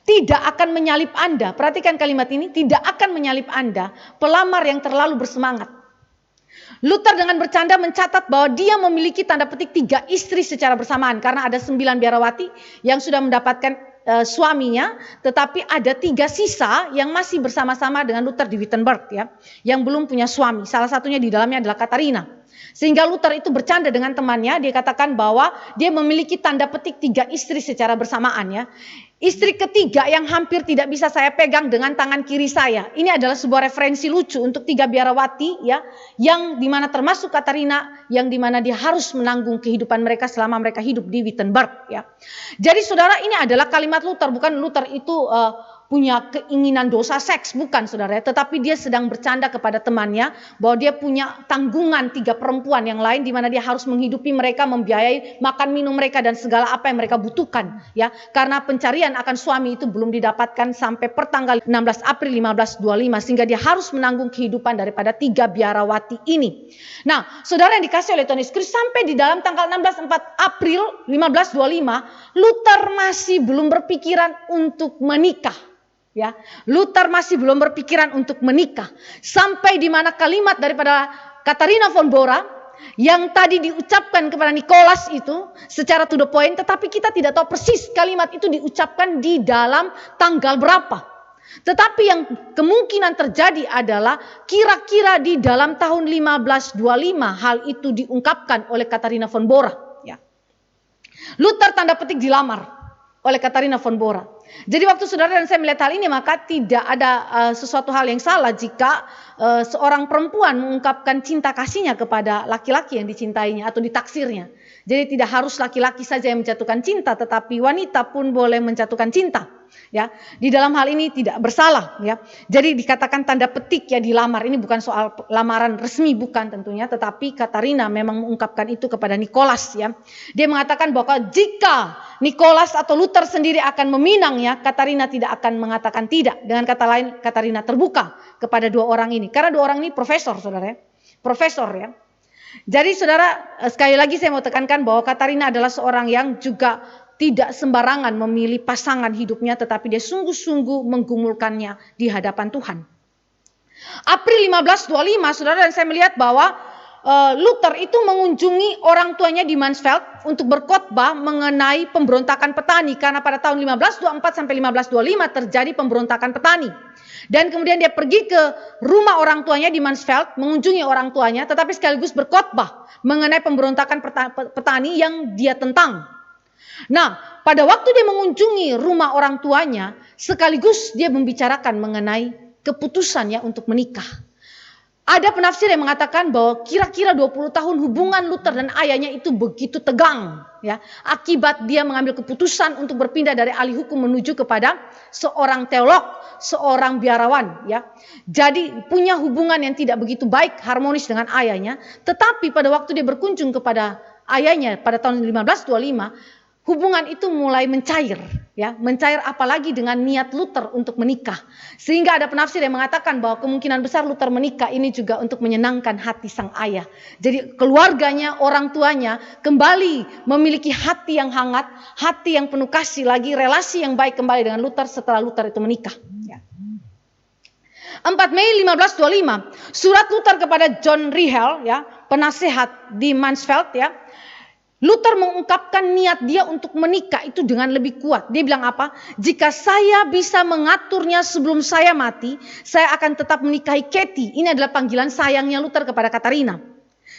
tidak akan menyalip Anda. Perhatikan kalimat ini, tidak akan menyalip Anda, pelamar yang terlalu bersemangat. Luther dengan bercanda mencatat bahwa dia memiliki tanda petik 3 istri secara bersamaan. Karena ada 9 biarawati yang sudah mendapatkan suaminya. Tetapi ada 3 sisa yang masih bersama-sama dengan Luther di Wittenberg, ya, yang belum punya suami. Salah satunya di dalamnya adalah Katharina. Sehingga Luther itu bercanda dengan temannya. Dia katakan bahwa dia memiliki tanda petik 3 istri secara bersamaan, ya. Istri ketiga yang hampir tidak bisa saya pegang dengan tangan kiri saya. Ini adalah sebuah referensi lucu untuk 3 biarawati, ya, yang dimana termasuk Katharina, yang dimana dia harus menanggung kehidupan mereka selama mereka hidup di Wittenberg, ya. Jadi saudara, ini adalah kalimat Luther, bukan Luther itu punya keinginan dosa seks, bukan saudara, tetapi dia sedang bercanda kepada temannya bahwa dia punya tanggungan 3 perempuan yang lain di mana dia harus menghidupi mereka, membiayai makan minum mereka dan segala apa yang mereka butuhkan, ya. Karena pencarian akan suami itu belum didapatkan sampai pertanggal 16 April 1525, sehingga dia harus menanggung kehidupan daripada 3 biarawati ini. Nah, saudara yang dikasih oleh Tuhan Yesus Kristus, sampai di dalam tanggal 16 April 1525, Luther masih belum berpikiran untuk menikah. Ya, Luther masih belum berpikiran untuk menikah. Sampai di mana kalimat daripada Katharina von Bora yang tadi diucapkan kepada Nicholas itu secara to the point, tetapi kita tidak tahu persis kalimat itu diucapkan di dalam tanggal berapa. Tetapi yang kemungkinan terjadi adalah kira-kira di dalam tahun 1525 hal itu diungkapkan oleh Katharina von Bora. Ya. Luther tanda petik dilamar oleh Katharina von Bora. Jadi waktu saudara dan saya melihat hal ini, maka tidak ada sesuatu hal yang salah jika seorang perempuan mengungkapkan cinta kasihnya kepada laki-laki yang dicintainya atau ditaksirnya. Jadi tidak harus laki-laki saja yang menjatuhkan cinta, tetapi wanita pun boleh menjatuhkan cinta. Ya, di dalam hal ini tidak bersalah. Ya, jadi dikatakan tanda petik ya dilamar. Ini bukan soal lamaran resmi, bukan tentunya, tetapi Katharina memang mengungkapkan itu kepada Nicholas. Ya, dia mengatakan bahwa jika Nicholas atau Luther sendiri akan meminang, ya, Katharina tidak akan mengatakan tidak. Dengan kata lain, Katharina terbuka kepada 2 orang ini, karena 2 orang ini profesor, saudara, ya. Profesor, ya. Jadi saudara, sekali lagi saya mau tekankan bahwa Katharina adalah seorang yang juga tidak sembarangan memilih pasangan hidupnya, tetapi dia sungguh-sungguh menggumulkannya di hadapan Tuhan. April 1525, saudara, dan saya melihat bahwa Luther itu mengunjungi orang tuanya di Mansfeld untuk berkhotbah mengenai pemberontakan petani, karena pada tahun 1524 sampai 1525 terjadi pemberontakan petani. Dan kemudian dia pergi ke rumah orang tuanya di Mansfeld, mengunjungi orang tuanya, tetapi sekaligus berkhotbah mengenai pemberontakan petani yang dia tentang. Nah, pada waktu dia mengunjungi rumah orang tuanya, sekaligus dia membicarakan mengenai keputusannya untuk menikah. Ada penafsir yang mengatakan bahwa kira-kira 20 tahun hubungan Luther dan ayahnya itu begitu tegang, ya, akibat dia mengambil keputusan untuk berpindah dari ahli hukum menuju kepada seorang teolog, seorang biarawan, ya. Jadi punya hubungan yang tidak begitu baik, harmonis dengan ayahnya, tetapi pada waktu dia berkunjung kepada ayahnya pada tahun 1525, hubungan itu mulai mencair, ya, mencair apalagi dengan niat Luther untuk menikah. Sehingga ada penafsir yang mengatakan bahwa kemungkinan besar Luther menikah ini juga untuk menyenangkan hati sang ayah. Jadi keluarganya, orang tuanya kembali memiliki hati yang hangat, hati yang penuh kasih, lagi relasi yang baik kembali dengan Luther setelah Luther itu menikah. Ya. 4 Mei 1525, surat Luther kepada John Rihel, ya, penasehat di Mansfeld, ya. Luther mengungkapkan niat dia untuk menikah itu dengan lebih kuat. Dia bilang apa? Jika saya bisa mengaturnya sebelum saya mati, saya akan tetap menikahi Katie. Ini adalah panggilan sayangnya Luther kepada Katharina.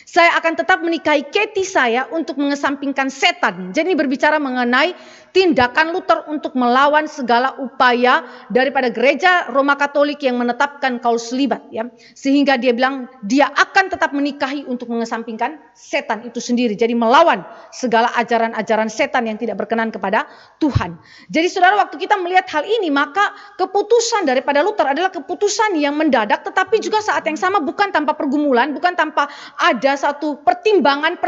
Saya akan tetap menikahi Katie saya untuk mengesampingkan setan. Jadi ini berbicara mengenai tindakan Luther untuk melawan segala upaya daripada gereja Roma Katolik yang menetapkan kaul selibat, ya. Sehingga dia bilang dia akan tetap menikahi untuk mengesampingkan setan itu sendiri. Jadi melawan segala ajaran-ajaran setan yang tidak berkenan kepada Tuhan. Jadi saudara, waktu kita melihat hal ini, maka keputusan daripada Luther adalah keputusan yang mendadak, tetapi juga saat yang sama bukan tanpa pergumulan, bukan tanpa ada satu pertimbangan,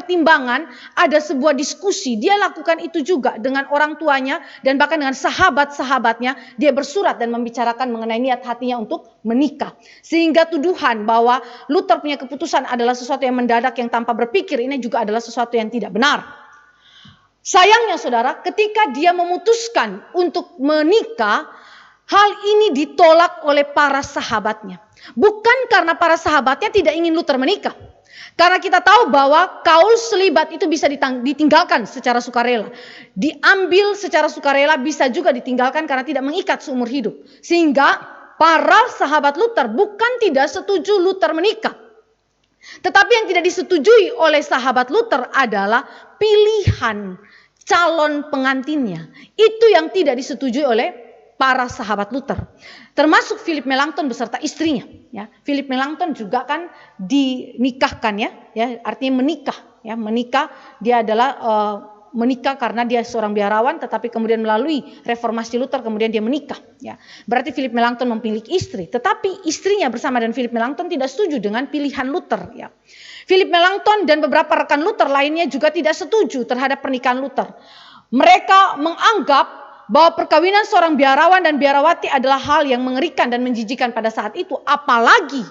ada sebuah diskusi. Dia lakukan itu juga dengan orang tuanya dan bahkan dengan sahabat-sahabatnya. Dia bersurat dan membicarakan mengenai niat hatinya untuk menikah. Sehingga tuduhan bahwa Luther punya keputusan adalah sesuatu yang mendadak, yang tanpa berpikir, ini juga adalah sesuatu yang tidak benar. Sayangnya saudara, ketika dia memutuskan untuk menikah, hal ini ditolak oleh para sahabatnya. Bukan karena para sahabatnya tidak ingin Luther menikah. Karena kita tahu bahwa kaul selibat itu bisa ditinggalkan secara sukarela. Diambil secara sukarela, bisa juga ditinggalkan karena tidak mengikat seumur hidup. Sehingga para sahabat Luther bukan tidak setuju Luther menikah. Tetapi yang tidak disetujui oleh sahabat Luther adalah pilihan calon pengantinnya. Itu yang tidak disetujui oleh para sahabat Luther, termasuk Philip Melanchthon beserta istrinya. Ya, Philip Melanchthon juga kan dinikahkan, ya, artinya menikah. Ya, menikah, dia adalah menikah karena dia seorang biarawan, tetapi kemudian melalui reformasi Luther kemudian dia menikah. Ya, berarti Philip Melanchthon memiliki istri, tetapi istrinya bersama dengan Philip Melanchthon tidak setuju dengan pilihan Luther. Ya, Philip Melanchthon dan beberapa rekan Luther lainnya juga tidak setuju terhadap pernikahan Luther. Mereka menganggap bahwa perkawinan seorang biarawan dan biarawati adalah hal yang mengerikan dan menjijikan pada saat itu, apalagi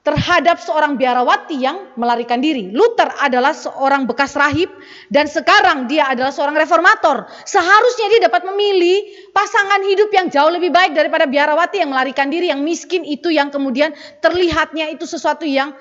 terhadap seorang biarawati yang melarikan diri. Luther adalah seorang bekas rahib dan sekarang dia adalah seorang reformator. Seharusnya dia dapat memilih pasangan hidup yang jauh lebih baik daripada biarawati yang melarikan diri, yang miskin itu, yang kemudian terlihatnya itu sesuatu yang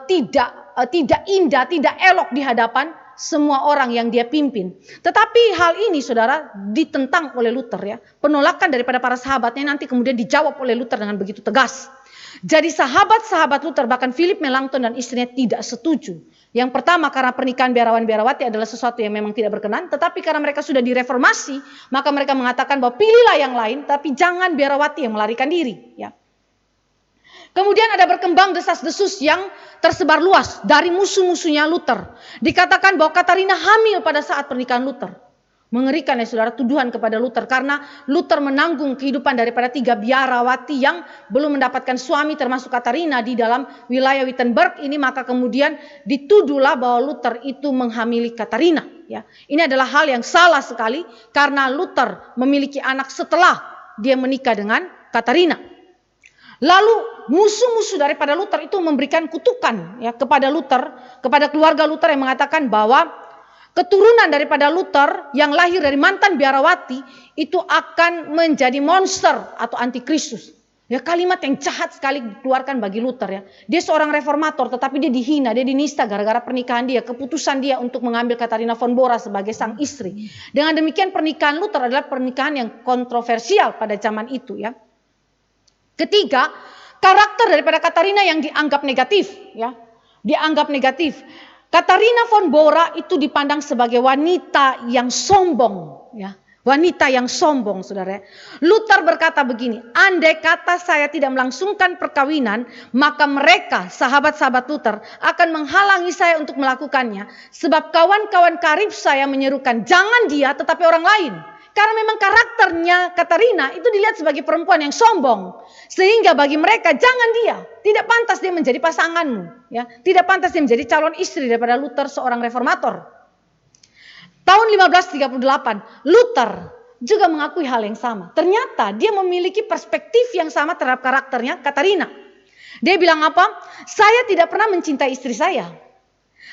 tidak indah, tidak elok di hadapan semua orang yang dia pimpin. Tetapi hal ini saudara ditentang oleh Luther, ya. Penolakan daripada para sahabatnya nanti kemudian dijawab oleh Luther dengan begitu tegas. Jadi sahabat-sahabat Luther, bahkan Philip Melanchthon dan istrinya tidak setuju. Yang pertama karena pernikahan biarawan-biarawati adalah sesuatu yang memang tidak berkenan. Tetapi karena mereka sudah direformasi, maka mereka mengatakan bahwa pilihlah yang lain, tapi jangan biarawati yang melarikan diri. Ya. Kemudian ada berkembang desas-desus yang tersebar luas dari musuh-musuhnya Luther. Dikatakan bahwa Katarina hamil pada saat pernikahan Luther. Mengerikan ya saudara, tuduhan kepada Luther, karena Luther menanggung kehidupan daripada 3 biarawati yang belum mendapatkan suami, termasuk Katarina di dalam wilayah Wittenberg ini. Maka kemudian dituduhlah bahwa Luther itu menghamili Katarina. Ya, ini adalah hal yang salah sekali karena Luther memiliki anak setelah dia menikah dengan Katarina. Lalu musuh-musuh daripada Luther itu memberikan kutukan ya kepada Luther, kepada keluarga Luther, yang mengatakan bahwa keturunan daripada Luther yang lahir dari mantan biarawati itu akan menjadi monster atau antikristus. Ya, kalimat yang jahat sekali dikeluarkan bagi Luther, ya. Dia seorang reformator tetapi dia dihina, dia dinista gara-gara pernikahan dia, keputusan dia untuk mengambil Katharina von Bora sebagai sang istri. Dengan demikian pernikahan Luther adalah pernikahan yang kontroversial pada zaman itu, ya. Ketiga, karakter daripada Katharina yang dianggap negatif, ya. Dianggap negatif. Katharina von Bora itu dipandang sebagai wanita yang sombong, ya. Wanita yang sombong, saudara. Luther berkata begini, andai kata saya tidak melangsungkan perkawinan, maka mereka, sahabat-sahabat Luther, akan menghalangi saya untuk melakukannya. Sebab kawan-kawan karib saya menyerukan, jangan dia tetapi orang lain. Karena memang karakternya Katharina itu dilihat sebagai perempuan yang sombong. Sehingga bagi mereka jangan dia. Tidak pantas dia menjadi pasanganmu. Ya. Tidak pantas dia menjadi calon istri daripada Luther, seorang reformator. Tahun 1538 Luther juga mengakui hal yang sama. Ternyata dia memiliki perspektif yang sama terhadap karakternya Katharina. Dia bilang apa? Saya tidak pernah mencintai istri saya.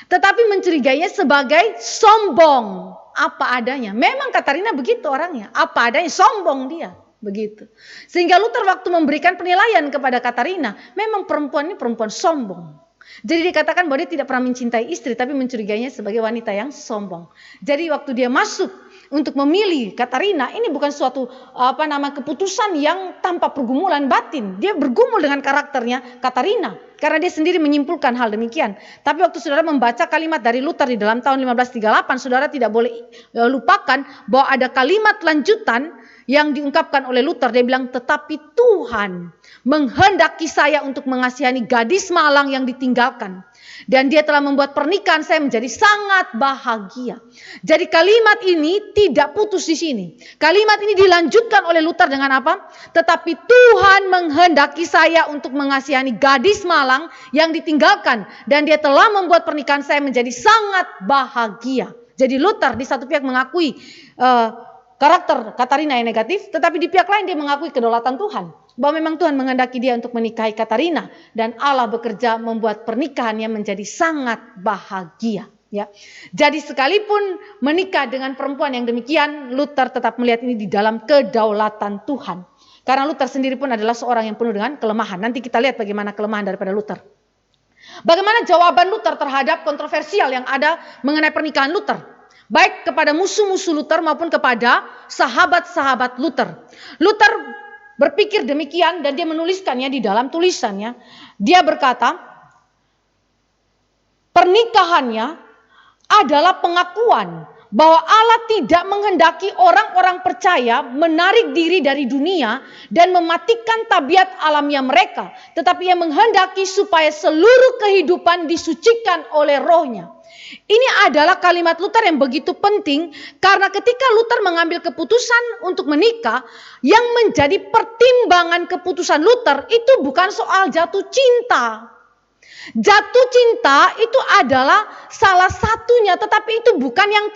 Tetapi mencurigainya sebagai sombong. Apa adanya. Memang Katharina begitu orangnya. Apa adanya, sombong dia. Begitu. Sehingga Luther waktu memberikan penilaian kepada Katharina, memang perempuan ini perempuan sombong. Jadi dikatakan bahwa dia tidak pernah mencintai istri, tapi mencurigainya sebagai wanita yang sombong. Jadi waktu dia masuk untuk memilih Katharina, ini bukan suatu keputusan yang tanpa pergumulan batin. Dia bergumul dengan karakternya Katharina. Karena dia sendiri menyimpulkan hal demikian. Tapi waktu saudara membaca kalimat dari Luther di dalam tahun 1538, saudara tidak boleh lupakan bahwa ada kalimat lanjutan yang diungkapkan oleh Luther. Dia bilang, tetapi Tuhan menghendaki saya untuk mengasihani gadis malang yang ditinggalkan. Dan dia telah membuat pernikahan saya menjadi sangat bahagia. Jadi kalimat ini tidak putus di sini. Kalimat ini dilanjutkan oleh Luther dengan apa? Tetapi Tuhan menghendaki saya untuk mengasihani gadis malang yang ditinggalkan. Dan dia telah membuat pernikahan saya menjadi sangat bahagia. Jadi Luther di satu pihak mengakui karakter Katharina yang negatif, tetapi di pihak lain dia mengakui kedaulatan Tuhan. Bahwa memang Tuhan menghendaki dia untuk menikahi Katharina. Dan Allah bekerja membuat pernikahannya menjadi sangat bahagia. Ya. Jadi sekalipun menikah dengan perempuan yang demikian, Luther tetap melihat ini di dalam kedaulatan Tuhan. Karena Luther sendiri pun adalah seorang yang penuh dengan kelemahan. Nanti kita lihat bagaimana kelemahan daripada Luther. Bagaimana jawaban Luther terhadap kontroversial yang ada mengenai pernikahan Luther. Baik kepada musuh-musuh Luther maupun kepada sahabat-sahabat Luther. Luther berpikir demikian dan dia menuliskannya di dalam tulisannya. Dia berkata, pernikahannya adalah pengakuan bahwa Allah tidak menghendaki orang-orang percaya menarik diri dari dunia dan mematikan tabiat alamiah mereka, tetapi Ia menghendaki supaya seluruh kehidupan disucikan oleh Roh-Nya. Ini adalah kalimat Luther yang begitu penting, karena ketika Luther mengambil keputusan untuk menikah, yang menjadi pertimbangan keputusan Luther itu bukan soal jatuh cinta. Jatuh cinta itu adalah salah satunya, tetapi itu bukan yang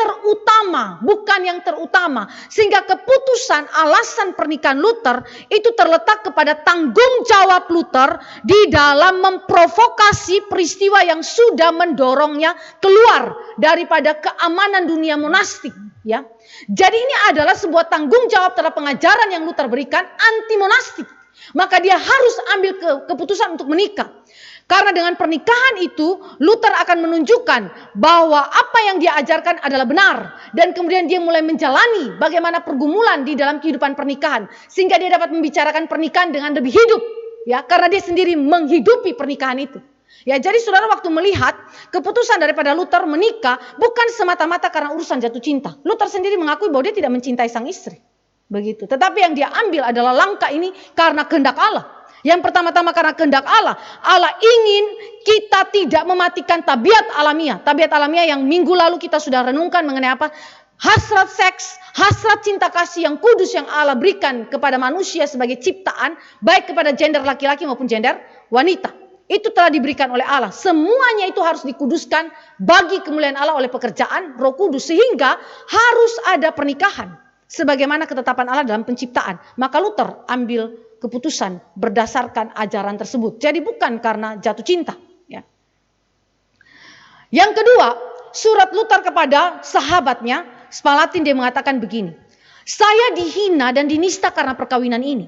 terutama. Sehingga keputusan alasan pernikahan Luther itu terletak kepada tanggung jawab Luther di dalam memprovokasi peristiwa yang sudah mendorongnya keluar daripada keamanan dunia monastik, ya. Jadi ini adalah sebuah tanggung jawab terhadap pengajaran yang Luther berikan anti monastik. Maka dia harus ambil keputusan untuk menikah. Karena dengan pernikahan itu, Luther akan menunjukkan bahwa apa yang dia ajarkan adalah benar. Dan kemudian dia mulai menjalani bagaimana pergumulan di dalam kehidupan pernikahan. Sehingga dia dapat membicarakan pernikahan dengan lebih hidup. Ya, karena dia sendiri menghidupi pernikahan itu. Ya, jadi saudara waktu melihat keputusan daripada Luther menikah bukan semata-mata karena urusan jatuh cinta. Luther sendiri mengakui bahwa dia tidak mencintai sang istri. Begitu. Tetapi yang dia ambil adalah langkah ini karena kehendak Allah. Yang pertama-tama karena kehendak Allah. Allah ingin kita tidak mematikan tabiat alamiah. Tabiat alamiah yang minggu lalu kita sudah renungkan mengenai apa? Hasrat seks, hasrat cinta kasih yang kudus yang Allah berikan kepada manusia sebagai ciptaan. Baik kepada gender laki-laki maupun gender wanita. Itu telah diberikan oleh Allah. Semuanya itu harus dikuduskan bagi kemuliaan Allah oleh pekerjaan Roh Kudus. Sehingga harus ada pernikahan. Sebagaimana ketetapan Allah dalam penciptaan. Maka Luther ambil keputusan berdasarkan ajaran tersebut. Jadi bukan karena jatuh cinta. Ya. Yang kedua, surat Luther kepada sahabatnya, Spalatin, dia mengatakan begini. Saya dihina dan dinista karena perkawinan ini.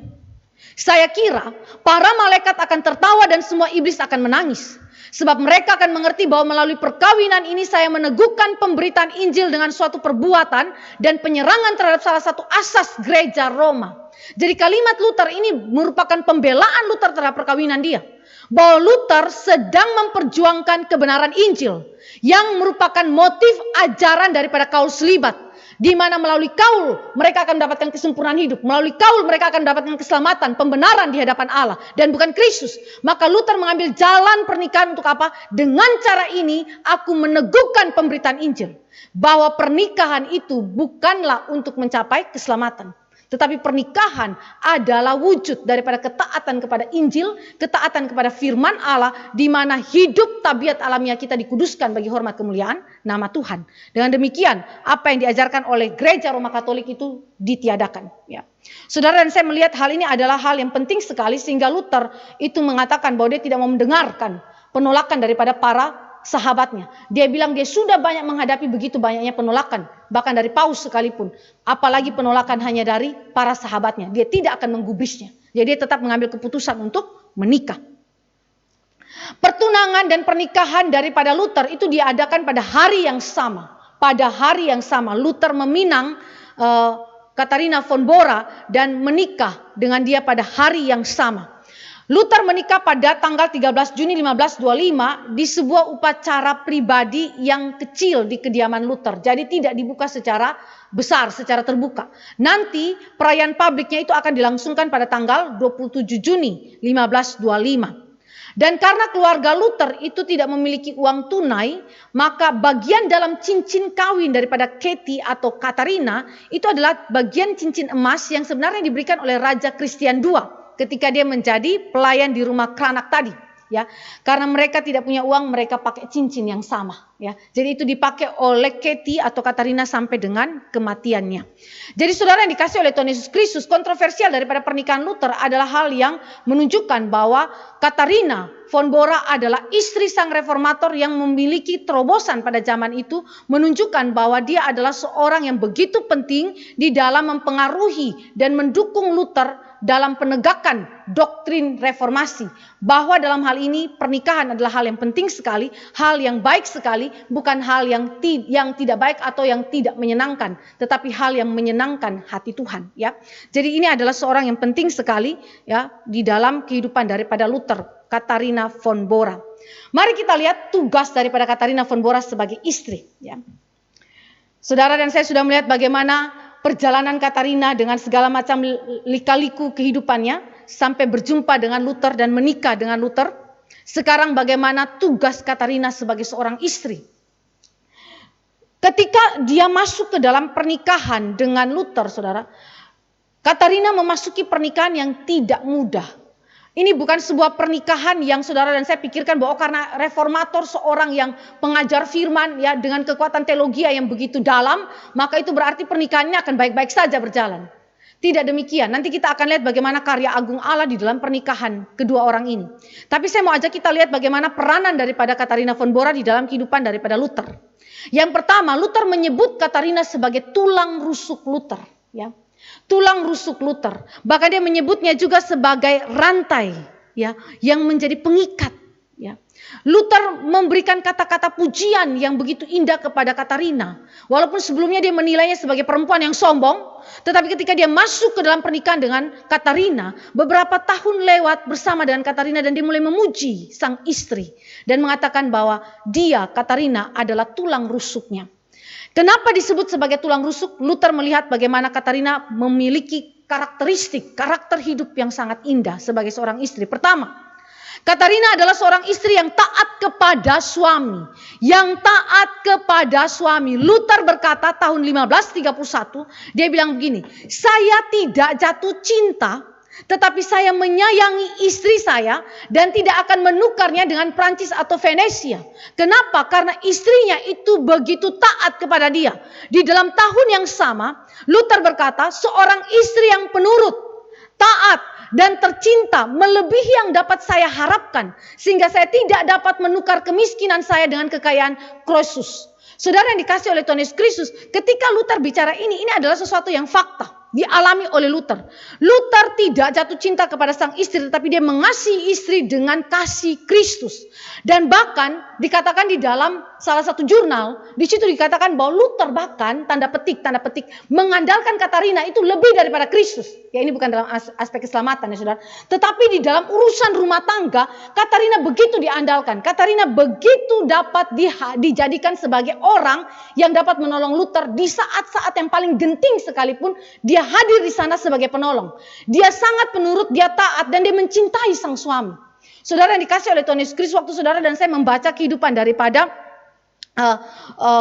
Saya kira para malaikat akan tertawa dan semua iblis akan menangis. Sebab mereka akan mengerti bahwa melalui perkawinan ini saya meneguhkan pemberitaan Injil dengan suatu perbuatan dan penyerangan terhadap salah satu asas gereja Roma. Jadi kalimat Luther ini merupakan pembelaan Luther terhadap perkawinan dia. Bahwa Luther sedang memperjuangkan kebenaran Injil yang merupakan motif ajaran daripada kaul selibat. Di mana melalui kaul mereka akan mendapatkan kesempurnaan hidup. Melalui kaul mereka akan mendapatkan keselamatan, pembenaran di hadapan Allah. Dan bukan Kristus. Maka Luther mengambil jalan pernikahan untuk apa? Dengan cara ini aku meneguhkan pemberitaan Injil. Bahwa pernikahan itu bukanlah untuk mencapai keselamatan. Tetapi pernikahan adalah wujud daripada ketaatan kepada Injil, ketaatan kepada firman Allah, di mana hidup tabiat alamiah kita dikuduskan bagi hormat kemuliaan nama Tuhan. Dengan demikian, apa yang diajarkan oleh gereja Roma Katolik itu ditiadakan. Ya. Saudara, dan saya melihat hal ini adalah hal yang penting sekali, sehingga Luther itu mengatakan bahwa dia tidak mau mendengarkan penolakan daripada para sahabatnya. Dia bilang dia sudah banyak menghadapi begitu banyaknya penolakan. Bahkan dari Paus sekalipun. Apalagi penolakan hanya dari para sahabatnya. Dia tidak akan menggubrisnya. Jadi dia tetap mengambil keputusan untuk menikah. Pertunangan dan pernikahan daripada Luther itu diadakan pada hari yang sama. Pada hari yang sama Luther meminang Katharina von Bora dan menikah dengan dia pada hari yang sama. Luther menikah pada tanggal 13 Juni 1525 di sebuah upacara pribadi yang kecil di kediaman Luther. Jadi tidak dibuka secara besar, secara terbuka. Nanti perayaan publiknya itu akan dilangsungkan pada tanggal 27 Juni 1525. Dan karena keluarga Luther itu tidak memiliki uang tunai, maka bagian dalam cincin kawin daripada Katie atau Katharina itu adalah bagian cincin emas yang sebenarnya diberikan oleh Raja Christian II. Ketika dia menjadi pelayan di rumah Kranak tadi, ya, karena mereka tidak punya uang, mereka pakai cincin yang sama, ya. Jadi itu dipakai oleh Katie atau Katharina sampai dengan kematiannya. Jadi saudara yang dikasih oleh Tuhan Yesus Kristus, kontroversial daripada pernikahan Luther adalah hal yang menunjukkan bahwa Katharina von Bora adalah istri sang reformator yang memiliki terobosan pada zaman itu, menunjukkan bahwa dia adalah seorang yang begitu penting di dalam mempengaruhi dan mendukung Luther dalam penegakan doktrin reformasi. Bahwa dalam hal ini pernikahan adalah hal yang penting sekali, hal yang baik sekali, bukan hal yang tidak baik atau yang tidak menyenangkan, tetapi hal yang menyenangkan hati Tuhan, ya. Jadi ini adalah seorang yang penting sekali, ya, di dalam kehidupan daripada Luther, Katharina von Bora. Mari kita lihat tugas daripada Katharina von Bora sebagai istri, ya. Saudara dan saya sudah melihat bagaimana perjalanan Katarina dengan segala macam lika-liku kehidupannya sampai berjumpa dengan Luther dan menikah dengan Luther. Sekarang bagaimana tugas Katarina sebagai seorang istri. Ketika dia masuk ke dalam pernikahan dengan Luther, saudara, Katarina memasuki pernikahan yang tidak mudah. Ini bukan sebuah pernikahan yang saudara dan saya pikirkan bahwa karena reformator, seorang yang pengajar firman ya dengan kekuatan teologi yang begitu dalam, maka itu berarti pernikahannya akan baik-baik saja berjalan. Tidak demikian. Nanti kita akan lihat bagaimana karya agung Allah di dalam pernikahan kedua orang ini. Tapi saya mau ajak kita lihat bagaimana peranan daripada Katarina von Bora di dalam kehidupan daripada Luther. Yang pertama, Luther menyebut Katarina sebagai tulang rusuk Luther, ya. Tulang rusuk Luther. Bahkan dia menyebutnya juga sebagai rantai, ya, yang menjadi pengikat, ya. Luther memberikan kata-kata pujian yang begitu indah kepada Katarina. Walaupun sebelumnya dia menilainya sebagai perempuan yang sombong, tetapi ketika dia masuk ke dalam pernikahan dengan Katarina, beberapa tahun lewat bersama dengan Katarina dan dia mulai memuji sang istri dan mengatakan bahwa dia, Katarina, adalah tulang rusuknya. Kenapa disebut sebagai tulang rusuk? Luther melihat bagaimana Katarina memiliki karakter hidup yang sangat indah sebagai seorang istri. Pertama, Katarina adalah seorang istri yang taat kepada suami. Yang taat kepada suami. Luther berkata tahun 1531, dia bilang begini, saya tidak jatuh cinta, tetapi saya menyayangi istri saya dan tidak akan menukarnya dengan Prancis atau Venesia. Kenapa? Karena istrinya itu begitu taat kepada dia. Di dalam tahun yang sama, Luther berkata, seorang istri yang penurut, taat, dan tercinta melebihi yang dapat saya harapkan. Sehingga saya tidak dapat menukar kemiskinan saya dengan kekayaan Croesus. Saudara yang dikasih oleh Tuhan Yesus Kristus, ketika Luther bicara ini adalah sesuatu yang fakta. Dialami oleh Luther. Luther tidak jatuh cinta kepada sang istri, tetapi dia mengasihi istri dengan kasih Kristus. Dan bahkan dikatakan di dalam salah satu jurnal, di situ dikatakan bahwa Luther bahkan tanda petik mengandalkan Katarina itu lebih daripada Kristus. Ya, ini bukan dalam aspek keselamatan ya saudara, tetapi di dalam urusan rumah tangga, Katarina begitu diandalkan. Katarina begitu dapat dijadikan sebagai orang yang dapat menolong Luther di saat-saat yang paling genting sekalipun. Dia hadir di sana sebagai penolong. Dia sangat penurut, dia taat, dan dia mencintai sang suami. Saudara yang dikasih oleh Tuhan Yesus Kristus, waktu saudara dan saya membaca kehidupan daripada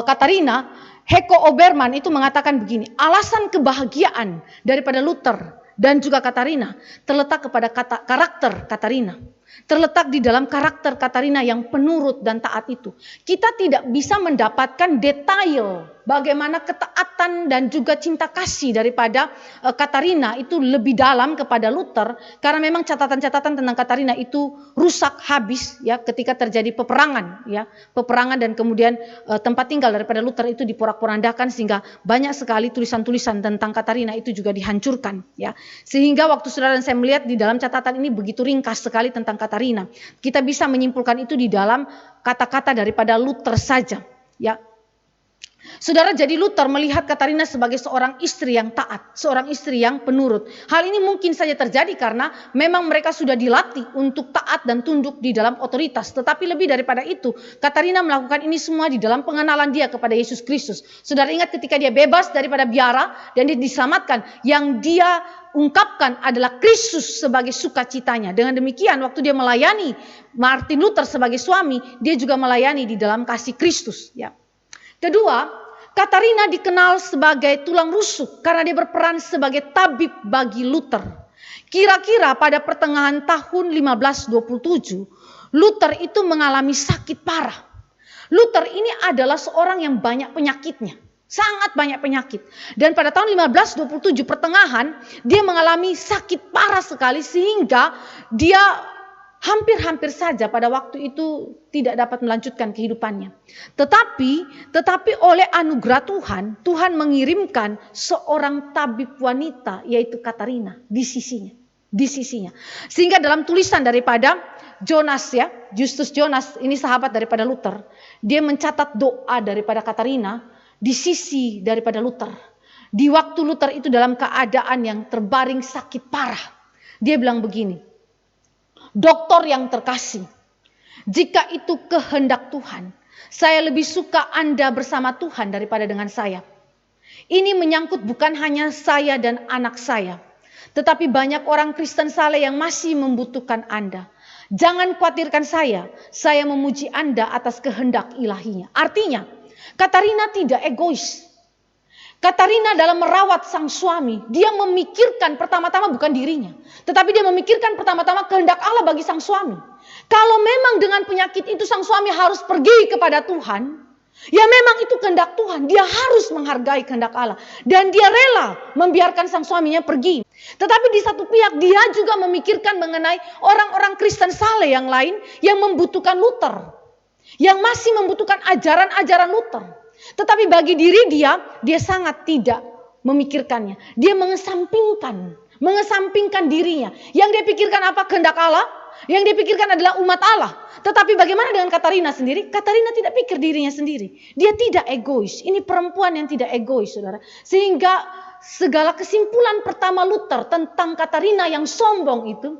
Katarina, Heiko Oberman itu mengatakan begini, alasan kebahagiaan daripada Luther dan juga Katarina terletak kepada karakter Katarina. Terletak di dalam karakter Katarina yang penurut dan taat itu. Kita tidak bisa mendapatkan detail bagaimana ketaatan dan juga cinta kasih daripada Katarina itu lebih dalam kepada Luther. Karena memang catatan-catatan tentang Katarina itu rusak habis ya ketika terjadi peperangan ya. Peperangan dan kemudian tempat tinggal daripada Luther itu diporak-porandakan sehingga banyak sekali tulisan-tulisan tentang Katarina itu juga dihancurkan ya. Sehingga waktu saudara dan saya melihat di dalam catatan ini begitu ringkas sekali tentang Katarina. Kita bisa menyimpulkan itu di dalam kata-kata daripada Luther saja. Ya. Saudara, jadi Luther melihat Katarina sebagai seorang istri yang taat, seorang istri yang penurut. Hal ini mungkin saja terjadi karena memang mereka sudah dilatih untuk taat dan tunduk di dalam otoritas. Tetapi lebih daripada itu, Katarina melakukan ini semua di dalam pengenalan dia kepada Yesus Kristus. Saudara ingat ketika dia bebas daripada biara dan dia diselamatkan, yang dia ungkapkan adalah Kristus sebagai sukacitanya. Dengan demikian waktu dia melayani Martin Luther sebagai suami, dia juga melayani di dalam kasih Kristus. Ya. Kedua, Katarina dikenal sebagai tulang rusuk karena dia berperan sebagai tabib bagi Luther. Kira-kira pada pertengahan tahun 1527, Luther itu mengalami sakit parah. Luther ini adalah seorang yang banyak penyakitnya. Sangat banyak penyakit. Dan pada tahun 1527 pertengahan, dia mengalami sakit parah sekali sehingga dia hampir-hampir saja pada waktu itu tidak dapat melanjutkan kehidupannya. Tetapi oleh anugerah Tuhan, Tuhan mengirimkan seorang tabib wanita yaitu Katarina di sisinya. Sehingga dalam tulisan daripada Jonas ya, Justus Jonas, ini sahabat daripada Luther, dia mencatat doa daripada Katarina di sisi daripada Luther. Di waktu Luther itu dalam keadaan yang terbaring sakit parah. Dia bilang begini, dokter yang terkasih, jika itu kehendak Tuhan, saya lebih suka Anda bersama Tuhan daripada dengan saya. Ini menyangkut bukan hanya saya dan anak saya, tetapi banyak orang Kristen saleh yang masih membutuhkan Anda. Jangan khawatirkan saya memuji Anda atas kehendak ilahinya. Artinya, Katarina tidak egois. Katarina dalam merawat sang suami, dia memikirkan pertama-tama bukan dirinya, tetapi dia memikirkan pertama-tama kehendak Allah bagi sang suami. Kalau memang dengan penyakit itu sang suami harus pergi kepada Tuhan, ya memang itu kehendak Tuhan. Dia harus menghargai kehendak Allah. Dan dia rela membiarkan sang suaminya pergi. Tetapi di satu pihak dia juga memikirkan mengenai orang-orang Kristen saleh yang lain yang membutuhkan Luther. Yang masih membutuhkan ajaran-ajaran Luther. Tetapi bagi diri dia sangat tidak memikirkannya. Dia mengesampingkan dirinya. Yang dia pikirkan apa? Kehendak Allah. Yang dia pikirkan adalah umat Allah. Tetapi bagaimana dengan Katarina sendiri? Katarina tidak pikir dirinya sendiri. Dia tidak egois. Ini perempuan yang tidak egois, saudara. Sehingga segala kesimpulan pertama Luther tentang Katarina yang sombong itu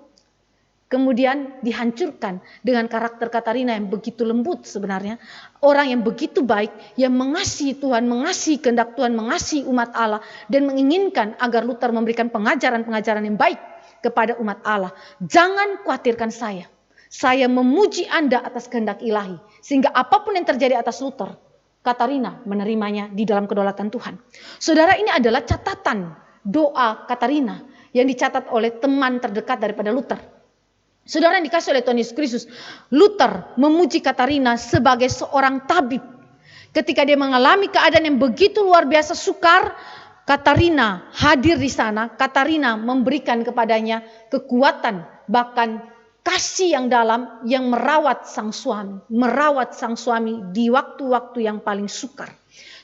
kemudian dihancurkan dengan karakter Katarina yang begitu lembut sebenarnya. Orang yang begitu baik, yang mengasihi Tuhan, mengasihi kehendak Tuhan, mengasihi umat Allah. Dan menginginkan agar Luther memberikan pengajaran-pengajaran yang baik kepada umat Allah. Jangan khawatirkan saya. Saya memuji Anda atas kehendak ilahi. Sehingga apapun yang terjadi atas Luther, Katarina menerimanya di dalam kedaulatan Tuhan. Saudara, ini adalah catatan doa Katarina yang dicatat oleh teman terdekat daripada Luther. Saudara yang dikasih oleh Tuhan Yesus Kristus, Luther memuji Katarina sebagai seorang tabib. Ketika dia mengalami keadaan yang begitu luar biasa sukar, Katarina hadir di sana. Katarina memberikan kepadanya kekuatan, bahkan kasih yang dalam yang merawat sang suami di waktu-waktu yang paling sukar.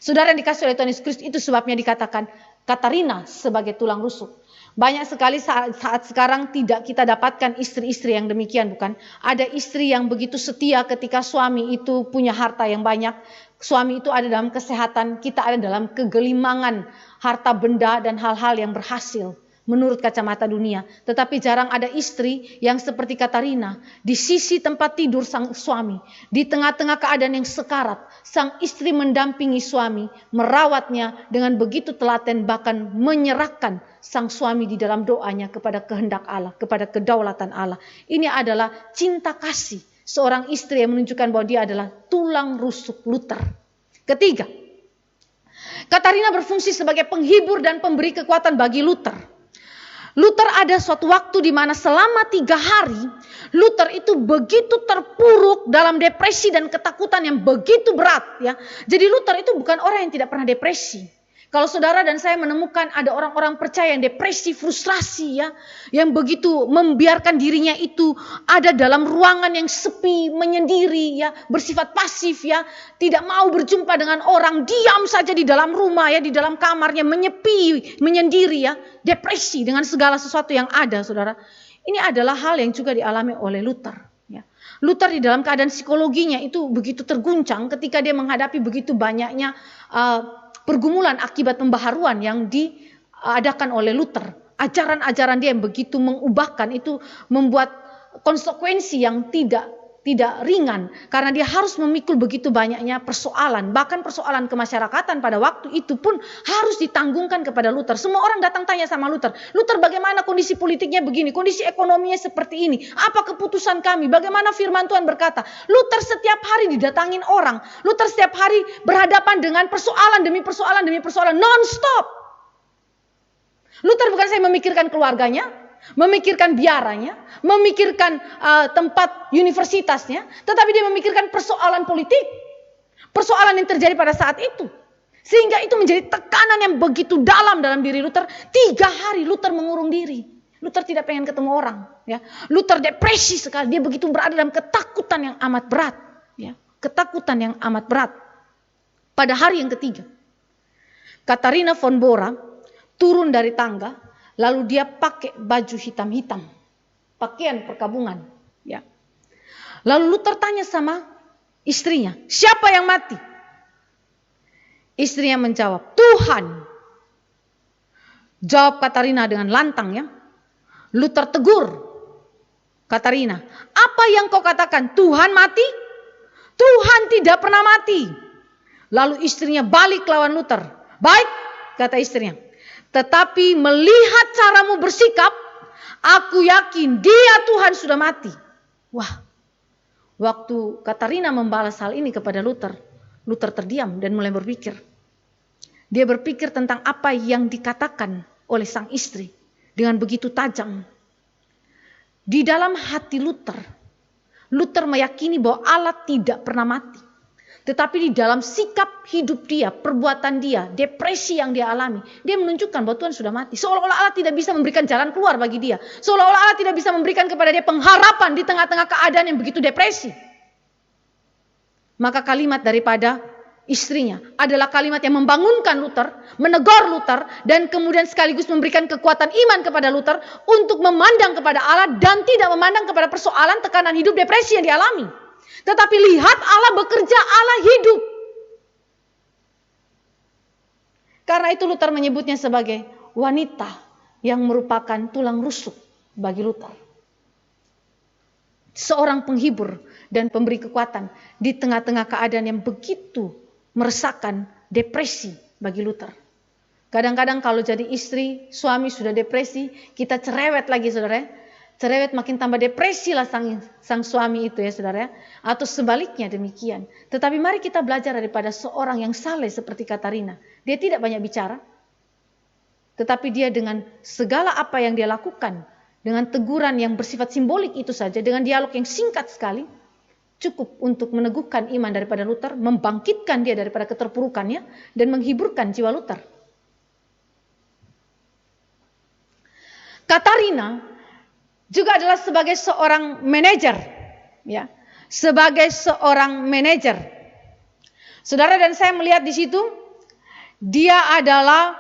Saudara yang dikasih oleh Tuhan Yesus Kristus, itu sebabnya dikatakan Katarina sebagai tulang rusuk. Banyak sekali saat sekarang tidak kita dapatkan istri-istri yang demikian, bukan? Ada istri yang begitu setia ketika suami itu punya harta yang banyak. Suami itu ada dalam kesehatan, kita ada dalam kegelimangan harta benda dan hal-hal yang berhasil menurut kacamata dunia. Tetapi jarang ada istri yang seperti Katarina. Di sisi tempat tidur sang suami, di tengah-tengah keadaan yang sekarat, sang istri mendampingi suami, merawatnya dengan begitu telaten, bahkan menyerahkan sang suami di dalam doanya kepada kehendak Allah, kepada kedaulatan Allah. Ini adalah cinta kasih seorang istri yang menunjukkan bahwa dia adalah tulang rusuk Luther. Ketiga, Katarina berfungsi sebagai penghibur dan pemberi kekuatan bagi Luther. Luther ada suatu waktu di mana selama 3 hari Luther itu begitu terpuruk dalam depresi dan ketakutan yang begitu berat, ya. Jadi Luther itu bukan orang yang tidak pernah depresi. Kalau saudara dan saya menemukan ada orang-orang percaya yang depresi, frustrasi, ya, yang begitu membiarkan dirinya itu ada dalam ruangan yang sepi, menyendiri, ya, bersifat pasif, ya, tidak mau berjumpa dengan orang, diam saja di dalam rumah, ya, di dalam kamarnya, menyepi, menyendiri, ya, depresi dengan segala sesuatu yang ada, saudara. Ini adalah hal yang juga dialami oleh Luther. Ya. Luther di dalam keadaan psikologinya itu begitu terguncang ketika dia menghadapi begitu banyaknya pergumulan akibat pembaharuan yang diadakan oleh Luther. Ajaran-ajaran dia yang begitu mengubahkan itu membuat konsekuensi yang tidak ringan. Karena dia harus memikul begitu banyaknya persoalan. Bahkan persoalan kemasyarakatan pada waktu itu pun harus ditanggungkan kepada Luther. Semua orang datang tanya sama Luther. Luther, bagaimana kondisi politiknya begini? Kondisi ekonominya seperti ini. Apa keputusan kami? Bagaimana firman Tuhan berkata? Luther setiap hari didatangin orang. Luther setiap hari berhadapan dengan persoalan demi persoalan demi persoalan. Non-stop. Luther bukan saya memikirkan keluarganya, memikirkan biaranya, memikirkan tempat universitasnya, tetapi dia memikirkan persoalan politik, persoalan yang terjadi pada saat itu. Sehingga itu menjadi tekanan yang begitu dalam diri Luther. 3 hari Luther mengurung diri. Luther tidak pengen ketemu orang. Ya. Luther depresi sekali, dia begitu berada dalam ketakutan yang amat berat. Ya. Ketakutan yang amat berat. Pada hari yang ketiga, Katharina von Bora turun dari tangga, lalu dia pakai baju hitam-hitam, pakaian perkabungan. Ya. Lalu Luther tanya sama istrinya, siapa yang mati? Istrinya menjawab, Tuhan. Jawab Katharina dengan lantang, ya. Luther tegur Katharina, apa yang kau katakan? Tuhan mati? Tuhan tidak pernah mati. Lalu istrinya balik lawan Luther. Baik, kata istrinya. Tetapi melihat caramu bersikap, aku yakin dia Tuhan sudah mati. Wah, waktu Katarina membalas hal ini kepada Luther, Luther terdiam dan mulai berpikir. Dia berpikir tentang apa yang dikatakan oleh sang istri dengan begitu tajam. Di dalam hati Luther, Luther meyakini bahwa Allah tidak pernah mati. Tetapi di dalam sikap hidup dia, perbuatan dia, depresi yang dia alami, dia menunjukkan bahwa Tuhan sudah mati. Seolah-olah Allah tidak bisa memberikan jalan keluar bagi dia. Seolah-olah Allah tidak bisa memberikan kepada dia pengharapan di tengah-tengah keadaan yang begitu depresi. Maka kalimat daripada istrinya adalah kalimat yang membangunkan Luther, menegur Luther, dan kemudian sekaligus memberikan kekuatan iman kepada Luther untuk memandang kepada Allah dan tidak memandang kepada persoalan tekanan hidup depresi yang dialami. Tetapi lihat Allah bekerja, Allah hidup. Karena itu Luther menyebutnya sebagai wanita yang merupakan tulang rusuk bagi Luther. Seorang penghibur dan pemberi kekuatan di tengah-tengah keadaan yang begitu meresahkan, depresi bagi Luther. Kadang-kadang kalau jadi istri, suami sudah depresi, kita cerewet lagi saudara. Cerewet makin tambah depresi lah sang suami itu ya saudara. Atau sebaliknya demikian. Tetapi mari kita belajar daripada seorang yang saleh seperti Katarina. Dia tidak banyak bicara. Tetapi dia dengan segala apa yang dia lakukan, dengan teguran yang bersifat simbolik itu saja, dengan dialog yang singkat sekali, cukup untuk meneguhkan iman daripada Luther, membangkitkan dia daripada keterpurukannya, dan menghiburkan jiwa Luther. Katarina juga adalah sebagai seorang manajer, ya, sebagai seorang manajer. Saudara dan saya melihat di situ, dia adalah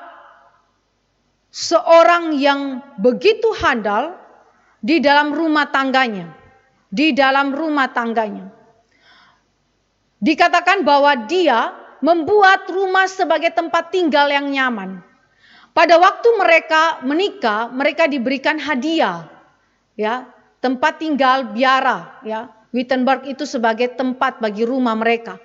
seorang yang begitu handal di dalam rumah tangganya, di dalam rumah tangganya. Dikatakan bahwa dia membuat rumah sebagai tempat tinggal yang nyaman. Pada waktu mereka menikah, mereka diberikan hadiah. Ya, tempat tinggal biara, ya. Wittenberg itu sebagai tempat bagi rumah mereka.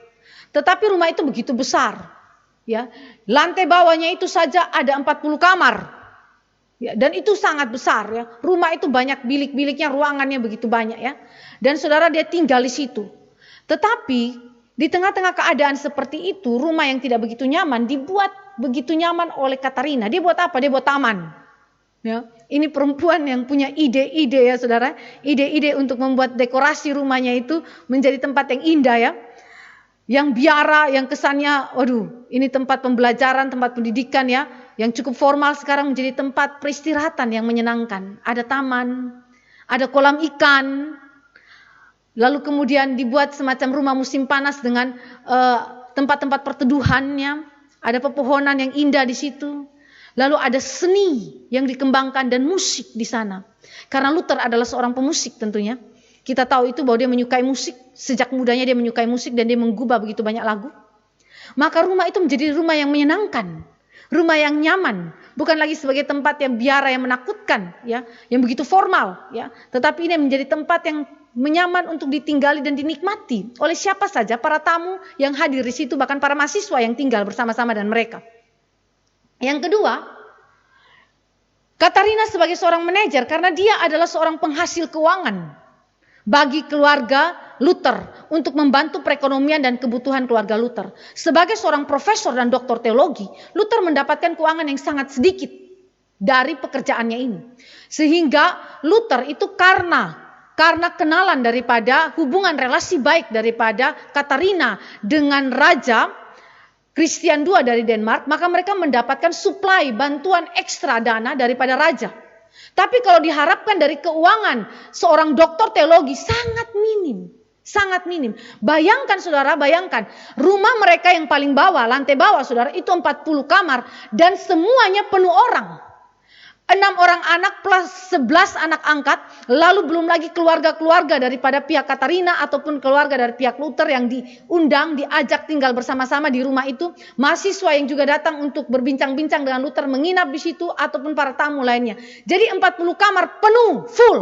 Tetapi rumah itu begitu besar, ya. Lantai bawahnya itu saja ada 40 kamar. Ya, dan itu sangat besar ya. Rumah itu banyak bilik-biliknya, ruangannya begitu banyak ya. Dan saudara dia tinggal di situ. Tetapi di tengah-tengah keadaan seperti itu, rumah yang tidak begitu nyaman dibuat begitu nyaman oleh Katarina. Dia buat apa? Dia buat taman. Ya, ini perempuan yang punya ide-ide ya saudara, ide-ide untuk membuat dekorasi rumahnya itu menjadi tempat yang indah ya, yang biara, yang kesannya, waduh, ini tempat pembelajaran, tempat pendidikan ya, yang cukup formal sekarang menjadi tempat peristirahatan yang menyenangkan. Ada taman, ada kolam ikan, lalu kemudian dibuat semacam rumah musim panas dengan tempat-tempat perteduhannya, ada pepohonan yang indah di situ. Lalu ada seni yang dikembangkan dan musik di sana. Karena Luther adalah seorang pemusik tentunya. Kita tahu itu bahwa dia menyukai musik. Sejak mudanya dia menyukai musik dan dia menggubah begitu banyak lagu. Maka rumah itu menjadi rumah yang menyenangkan. Rumah yang nyaman. Bukan lagi sebagai tempat yang biara yang menakutkan. Ya, yang begitu formal. Ya. Tetapi ini menjadi tempat yang menyaman untuk ditinggali dan dinikmati. Oleh siapa saja, para tamu yang hadir di situ. Bahkan para mahasiswa yang tinggal bersama-sama dengan mereka. Yang kedua, Katarina sebagai seorang manajer karena dia adalah seorang penghasil keuangan bagi keluarga Luther untuk membantu perekonomian dan kebutuhan keluarga Luther. Sebagai seorang profesor dan doktor teologi, Luther mendapatkan keuangan yang sangat sedikit dari pekerjaannya ini. Sehingga Luther itu karena kenalan daripada hubungan relasi baik daripada Katarina dengan Raja Christian II dari Denmark, maka mereka mendapatkan suplai bantuan ekstra dana daripada raja. Tapi kalau diharapkan dari keuangan seorang doktor teologi sangat minim. Sangat minim. Bayangkan saudara, bayangkan. Rumah mereka yang paling bawah, lantai bawah saudara, itu 40 kamar. Dan semuanya penuh orang. 6 orang anak plus 11 anak angkat. Lalu belum lagi keluarga-keluarga daripada pihak Katarina ataupun keluarga dari pihak Luther yang diundang, diajak tinggal bersama-sama di rumah itu. Mahasiswa yang juga datang untuk berbincang-bincang dengan Luther, menginap di situ ataupun para tamu lainnya. Jadi 40 kamar penuh, full.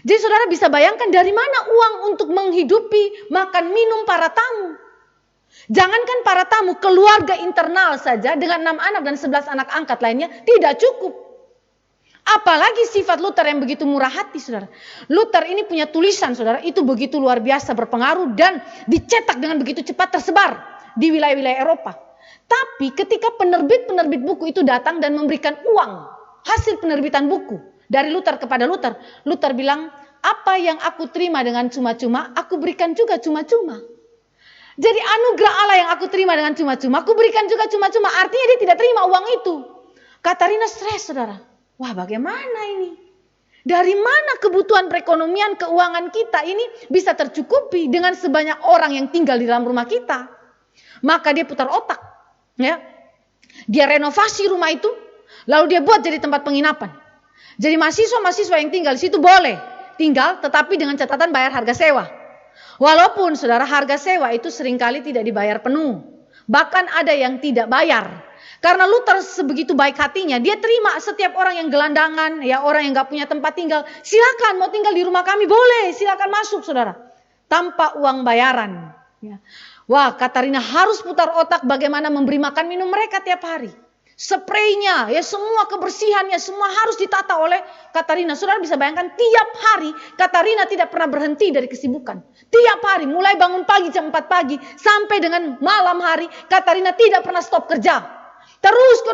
Jadi saudara bisa bayangkan dari mana uang untuk menghidupi, makan, minum para tamu. Jangankan para tamu, keluarga internal saja dengan 6 anak dan 11 anak angkat lainnya tidak cukup. Apalagi sifat Luther yang begitu murah hati, saudara. Luther ini punya tulisan, saudara, itu begitu luar biasa berpengaruh dan dicetak dengan begitu cepat tersebar di wilayah-wilayah Eropa. Tapi ketika penerbit-penerbit buku itu datang dan memberikan uang hasil penerbitan buku dari Luther kepada Luther, Luther bilang, apa yang aku terima dengan cuma-cuma, aku berikan juga cuma-cuma. Jadi anugerah Allah yang aku terima dengan cuma-cuma, aku berikan juga cuma-cuma. Artinya dia tidak terima uang itu. Katarina stres, saudara. Wah, bagaimana ini? Dari mana kebutuhan perekonomian, keuangan kita ini bisa tercukupi dengan sebanyak orang yang tinggal di dalam rumah kita? Maka dia putar otak. Ya. Dia renovasi rumah itu, lalu dia buat jadi tempat penginapan. Jadi mahasiswa-mahasiswa yang tinggal di situ boleh tinggal, tetapi dengan catatan bayar harga sewa. Walaupun, saudara, harga sewa itu seringkali tidak dibayar penuh. Bahkan ada yang tidak bayar. Karena Luther sebegitu baik hatinya, dia terima setiap orang yang gelandangan, ya, orang yang gak punya tempat tinggal. Silakan mau tinggal di rumah kami, boleh, silakan masuk, saudara. Tanpa uang bayaran. Ya. Wah, Katarina harus putar otak bagaimana memberi makan minum mereka tiap hari. Spraynya, ya, semua kebersihannya, semua harus ditata oleh Katarina. Saudara bisa bayangkan tiap hari Katarina tidak pernah berhenti dari kesibukan. Tiap hari, mulai bangun pagi jam 4 pagi sampai dengan malam hari, Katarina tidak pernah stop kerja. Terus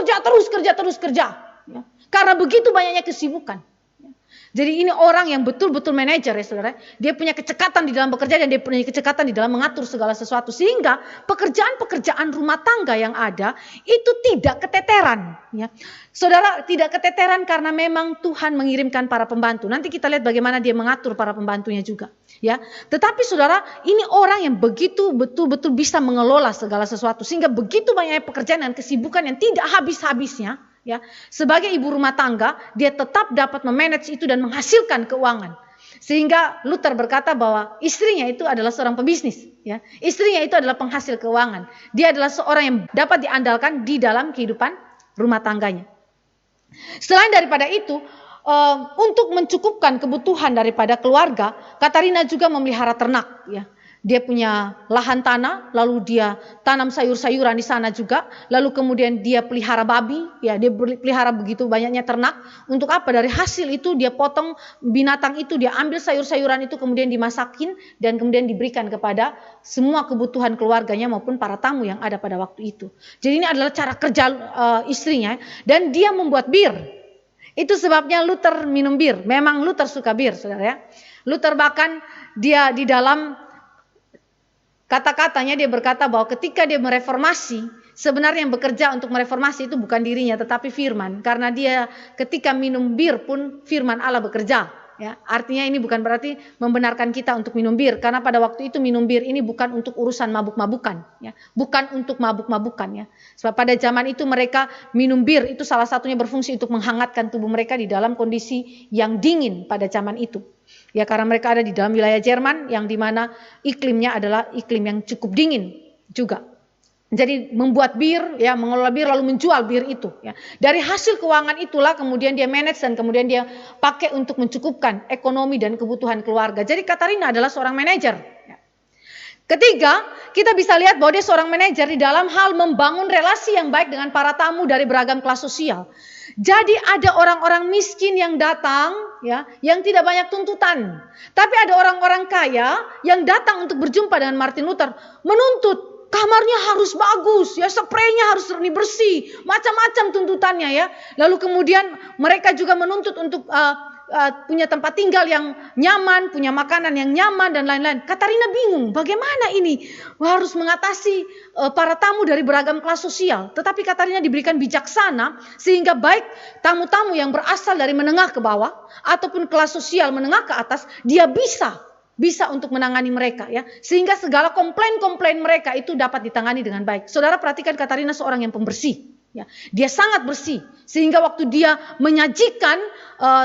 kerja. Ya. Karena begitu banyaknya kesibukan. Ya. Jadi ini orang yang betul-betul manajer, ya, saudara. Dia punya kecekatan di dalam bekerja dan dia punya kecekatan di dalam mengatur segala sesuatu. Sehingga pekerjaan-pekerjaan rumah tangga yang ada itu tidak keteteran. Ya. Saudara, tidak keteteran karena memang Tuhan mengirimkan para pembantu. Nanti kita lihat bagaimana dia mengatur para pembantunya juga. Ya, tetapi saudara, ini orang yang betul-betul bisa mengelola segala sesuatu sehingga begitu banyak pekerjaan dan kesibukan yang tidak habis-habisnya, ya. Sebagai ibu rumah tangga, dia tetap dapat memanage itu dan menghasilkan keuangan. Sehingga Luther berkata bahwa istrinya itu adalah seorang pebisnis, ya. Istrinya itu adalah penghasil keuangan. Dia adalah seorang yang dapat diandalkan di dalam kehidupan rumah tangganya. Selain daripada itu, untuk mencukupkan kebutuhan daripada keluarga, Katarina juga memelihara ternak. Ya. Dia punya lahan tanah, lalu dia tanam sayur-sayuran di sana juga, lalu kemudian dia pelihara babi, ya, dia pelihara begitu banyaknya ternak. Untuk apa? Dari hasil itu dia potong binatang itu, dia ambil sayur-sayuran itu kemudian dimasakin dan kemudian diberikan kepada semua kebutuhan keluarganya maupun para tamu yang ada pada waktu itu. Jadi ini adalah cara kerja istrinya dan dia membuat bir. Itu sebabnya Luther minum bir. Memang Luther suka bir, saudara, ya. Luther bahkan dia di dalam kata-katanya dia berkata bahwa ketika dia mereformasi, sebenarnya yang bekerja untuk mereformasi itu bukan dirinya tetapi firman. Karena dia ketika minum bir pun firman Allah bekerja. Ya, artinya ini bukan berarti membenarkan kita untuk minum bir, karena pada waktu itu minum bir ini bukan untuk urusan mabuk-mabukan, ya, bukan untuk mabuk-mabukan, ya. Sebab pada zaman itu mereka minum bir itu salah satunya berfungsi untuk menghangatkan tubuh mereka di dalam kondisi yang dingin pada zaman itu, ya, karena mereka ada di dalam wilayah Jerman yang dimana iklimnya adalah iklim yang cukup dingin juga. Jadi membuat bir, ya, mengelola bir lalu menjual bir itu, ya. Dari hasil keuangan itulah kemudian dia manage dan kemudian dia pakai untuk mencukupkan ekonomi dan kebutuhan keluarga. Jadi Katarina adalah seorang manajer. Ya. Ketiga, kita bisa lihat bahwa dia seorang manajer di dalam hal membangun relasi yang baik dengan para tamu dari beragam kelas sosial. Jadi ada orang-orang miskin yang datang, ya, yang tidak banyak tuntutan. Tapi ada orang-orang kaya yang datang untuk berjumpa dengan Martin Luther, menuntut kamarnya harus bagus, ya, spraynya harus bersih, macam-macam tuntutannya, ya. Lalu kemudian mereka juga menuntut untuk punya tempat tinggal yang nyaman, punya makanan yang nyaman dan lain-lain. Katarina bingung, bagaimana ini harus mengatasi para tamu dari beragam kelas sosial. Tetapi Katarina diberikan bijaksana sehingga baik tamu-tamu yang berasal dari menengah ke bawah ataupun kelas sosial menengah ke atas, dia bisa untuk menangani mereka, ya, sehingga segala komplain-komplain mereka itu dapat ditangani dengan baik. Saudara perhatikan Katarina seorang yang pembersih, ya. Dia sangat bersih sehingga waktu dia menyajikan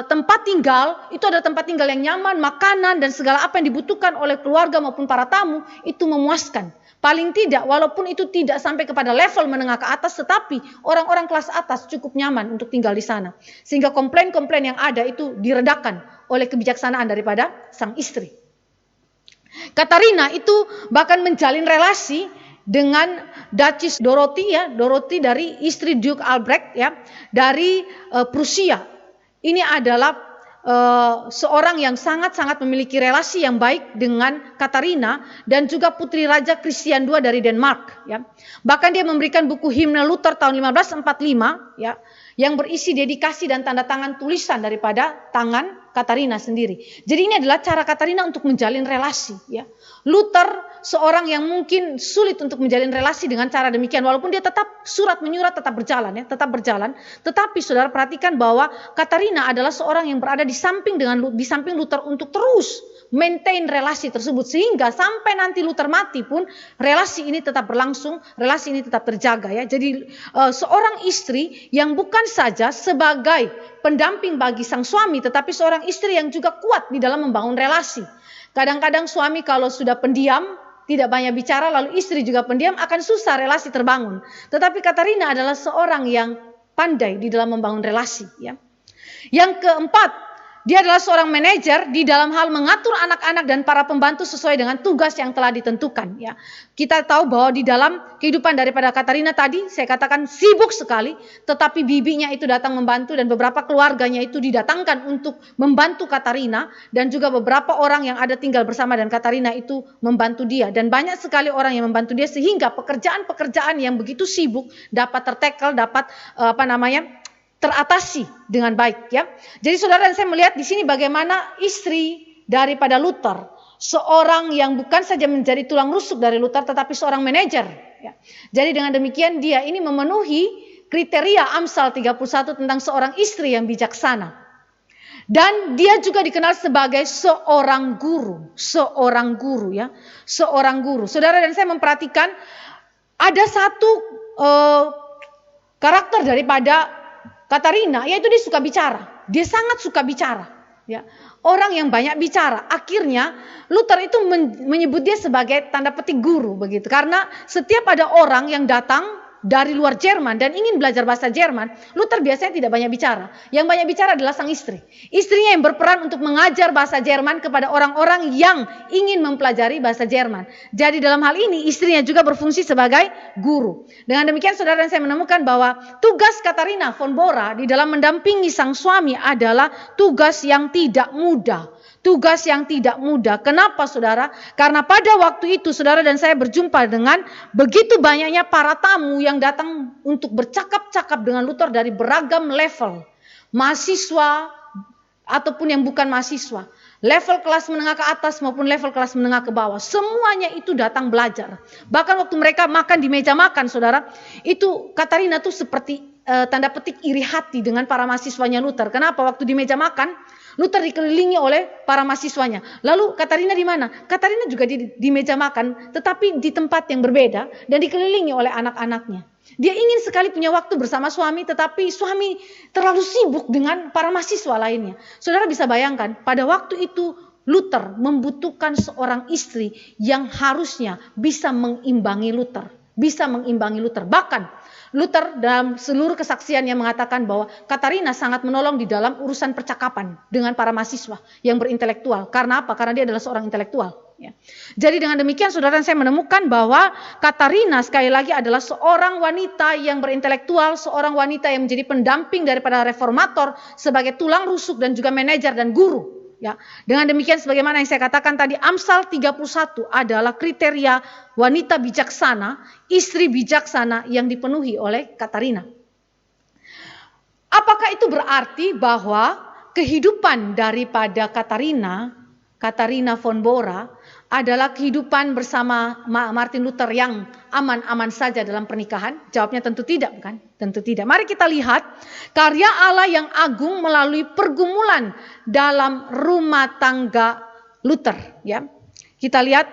tempat tinggal itu adalah tempat tinggal yang nyaman, makanan dan segala apa yang dibutuhkan oleh keluarga maupun para tamu itu memuaskan. Paling tidak walaupun itu tidak sampai kepada level menengah ke atas, tetapi orang-orang kelas atas cukup nyaman untuk tinggal di sana. Sehingga komplain-komplain yang ada itu diredakan oleh kebijaksanaan daripada sang istri. Katarina itu bahkan menjalin relasi dengan Duchess Dorothy ya, Dorothy dari istri Duke Albrecht ya, dari Prusia. Ini adalah seorang yang sangat-sangat memiliki relasi yang baik dengan Katarina dan juga putri Raja Christian II dari Denmark ya. Bahkan dia memberikan buku himne Luther tahun 1545 ya, yang berisi dedikasi dan tanda tangan tulisan daripada tangan Katarina sendiri. Jadi ini adalah cara Katarina untuk menjalin relasi ya. Luther seorang yang mungkin sulit untuk menjalin relasi dengan cara demikian, walaupun dia tetap surat menyurat tetap berjalan ya, tetap berjalan. Tetapi saudara perhatikan bahwa Katarina adalah seorang yang berada di samping Luther untuk terus maintain relasi tersebut, sehingga sampai nanti Luther mati pun relasi ini tetap berlangsung, relasi ini tetap terjaga ya. Jadi seorang istri yang bukan saja sebagai pendamping bagi sang suami, tetapi seorang istri yang juga kuat di dalam membangun relasi. Kadang-kadang suami kalau sudah pendiam, tidak banyak bicara, lalu istri juga pendiam, akan susah relasi terbangun. Tetapi Katarina adalah seorang yang pandai di dalam membangun relasi ya. Yang keempat, dia adalah seorang manajer di dalam hal mengatur anak-anak dan para pembantu sesuai dengan tugas yang telah ditentukan ya. Kita tahu bahwa di dalam kehidupan daripada Katarina tadi saya katakan sibuk sekali, tetapi bibinya itu datang membantu dan beberapa keluarganya itu didatangkan untuk membantu Katarina, dan juga beberapa orang yang ada tinggal bersama dan Katarina itu membantu dia, dan banyak sekali orang yang membantu dia sehingga pekerjaan-pekerjaan yang begitu sibuk dapat tertackle, dapat teratasi dengan baik ya. Jadi saudara dan saya melihat di sini bagaimana istri daripada Luther, seorang yang bukan saja menjadi tulang rusuk dari Luther tetapi seorang manajer ya. Jadi dengan demikian dia ini memenuhi kriteria Amsal 31 tentang seorang istri yang bijaksana. Dan dia juga dikenal sebagai seorang guru ya, seorang guru. Saudara dan saya memperhatikan ada satu karakter daripada Katarina, yaitu dia suka bicara. Dia sangat suka bicara. Ya. Orang yang banyak bicara. Akhirnya Luther itu menyebut dia sebagai tanda petik guru begitu. Karena setiap ada orang yang datang dari luar Jerman dan ingin belajar bahasa Jerman, Luther biasanya tidak banyak bicara. Yang banyak bicara adalah sang istri. Istrinya yang berperan untuk mengajar bahasa Jerman kepada orang-orang yang ingin mempelajari bahasa Jerman. Jadi dalam hal ini istrinya juga berfungsi sebagai guru. Dengan demikian saudara dan saya menemukan bahwa tugas Katarina von Bora di dalam mendampingi sang suami adalah tugas yang tidak mudah. Tugas yang tidak mudah. Kenapa saudara? Karena pada waktu itu saudara dan saya berjumpa dengan begitu banyaknya para tamu yang datang untuk bercakap-cakap dengan Luther dari beragam level. Mahasiswa ataupun yang bukan mahasiswa. Level kelas menengah ke atas maupun level kelas menengah ke bawah. Semuanya itu datang belajar. Bahkan waktu mereka makan di meja makan saudara, itu Katarina tuh seperti tanda petik iri hati dengan para mahasiswanya Luther. Kenapa? Waktu di meja makan, Luther dikelilingi oleh para mahasiswanya. Lalu Katarina di mana? Katarina juga di meja makan, tetapi di tempat yang berbeda dan dikelilingi oleh anak-anaknya. Dia ingin sekali punya waktu bersama suami, tetapi suami terlalu sibuk dengan para mahasiswa lainnya. Saudara bisa bayangkan, pada waktu itu Luther membutuhkan seorang istri yang harusnya bisa mengimbangi Luther. Bahkan Luther dalam seluruh kesaksiannya mengatakan bahwa Katarina sangat menolong di dalam urusan percakapan dengan para mahasiswa yang berintelektual. Karena apa? Karena dia adalah seorang intelektual. Ya. Jadi dengan demikian saudara saya menemukan bahwa Katarina sekali lagi adalah seorang wanita yang berintelektual, seorang wanita yang menjadi pendamping daripada reformator sebagai tulang rusuk dan juga manajer dan guru. Ya, dengan demikian sebagaimana yang saya katakan tadi, Amsal 31 adalah kriteria wanita bijaksana, istri bijaksana yang dipenuhi oleh Katarina. Apakah itu berarti bahwa kehidupan daripada Katarina von Bora adalah kehidupan bersama Martin Luther yang aman-aman saja dalam pernikahan? Jawabnya tentu tidak, bukan? Tentu tidak. Mari kita lihat karya Allah yang agung melalui pergumulan dalam rumah tangga Luther. Ya, kita lihat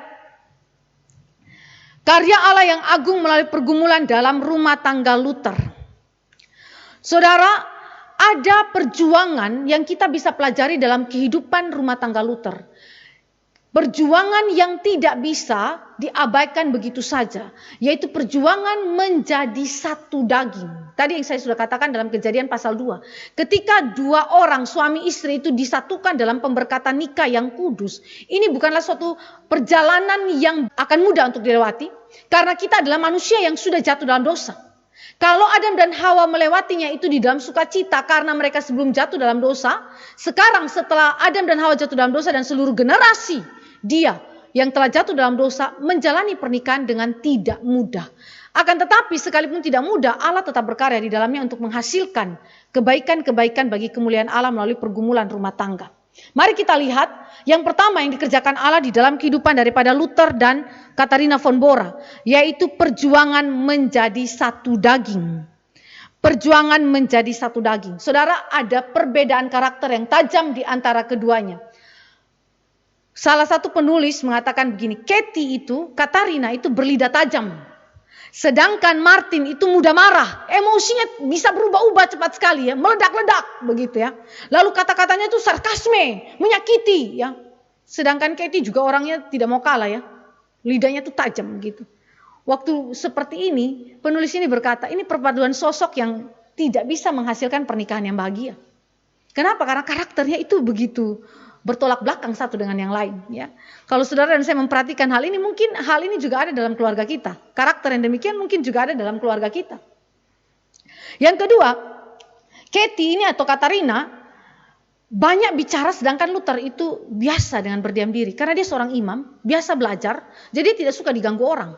karya Allah yang agung melalui pergumulan dalam rumah tangga Luther. Saudara, ada perjuangan yang kita bisa pelajari dalam kehidupan rumah tangga Luther. perjuangan yang tidak bisa diabaikan begitu saja, yaitu perjuangan menjadi satu daging. Tadi yang saya sudah katakan dalam Kejadian pasal 2. Ketika dua orang suami istri itu disatukan dalam pemberkatan nikah yang kudus, ini bukanlah suatu perjalanan yang akan mudah untuk dilewati, karena kita adalah manusia yang sudah jatuh dalam dosa. Kalau Adam dan Hawa melewatinya itu di dalam sukacita karena mereka sebelum jatuh dalam dosa, sekarang setelah Adam dan Hawa jatuh dalam dosa dan seluruh generasi dia yang telah jatuh dalam dosa menjalani pernikahan dengan tidak mudah. Akan tetapi sekalipun tidak mudah, Allah tetap berkarya di dalamnya untuk menghasilkan kebaikan-kebaikan bagi kemuliaan Allah melalui pergumulan rumah tangga. Mari kita lihat yang pertama yang dikerjakan Allah di dalam kehidupan daripada Luther dan Katharina von Bora, yaitu perjuangan menjadi satu daging. Perjuangan menjadi satu daging. Saudara, ada perbedaan karakter yang tajam di antara keduanya. Salah satu penulis mengatakan begini, Katharina itu berlidah tajam. Sedangkan Martin itu mudah marah, emosinya bisa berubah-ubah cepat sekali ya, meledak-ledak begitu ya. Lalu kata-katanya itu sarkasme, menyakiti ya. Sedangkan Katie juga orangnya tidak mau kalah ya, lidahnya itu tajam gitu. Waktu seperti ini, penulis ini berkata, ini perpaduan sosok yang tidak bisa menghasilkan pernikahan yang bahagia. Kenapa? Karena karakternya itu begitu bertolak belakang satu dengan yang lain ya. Kalau saudara dan saya memperhatikan hal ini, mungkin hal ini juga ada dalam keluarga kita. Karakter yang demikian mungkin juga ada dalam keluarga kita. Yang kedua, Katie ini atau Katharina banyak bicara, sedangkan Luther itu biasa dengan berdiam diri. Karena dia seorang imam, biasa belajar, jadi dia tidak suka diganggu orang.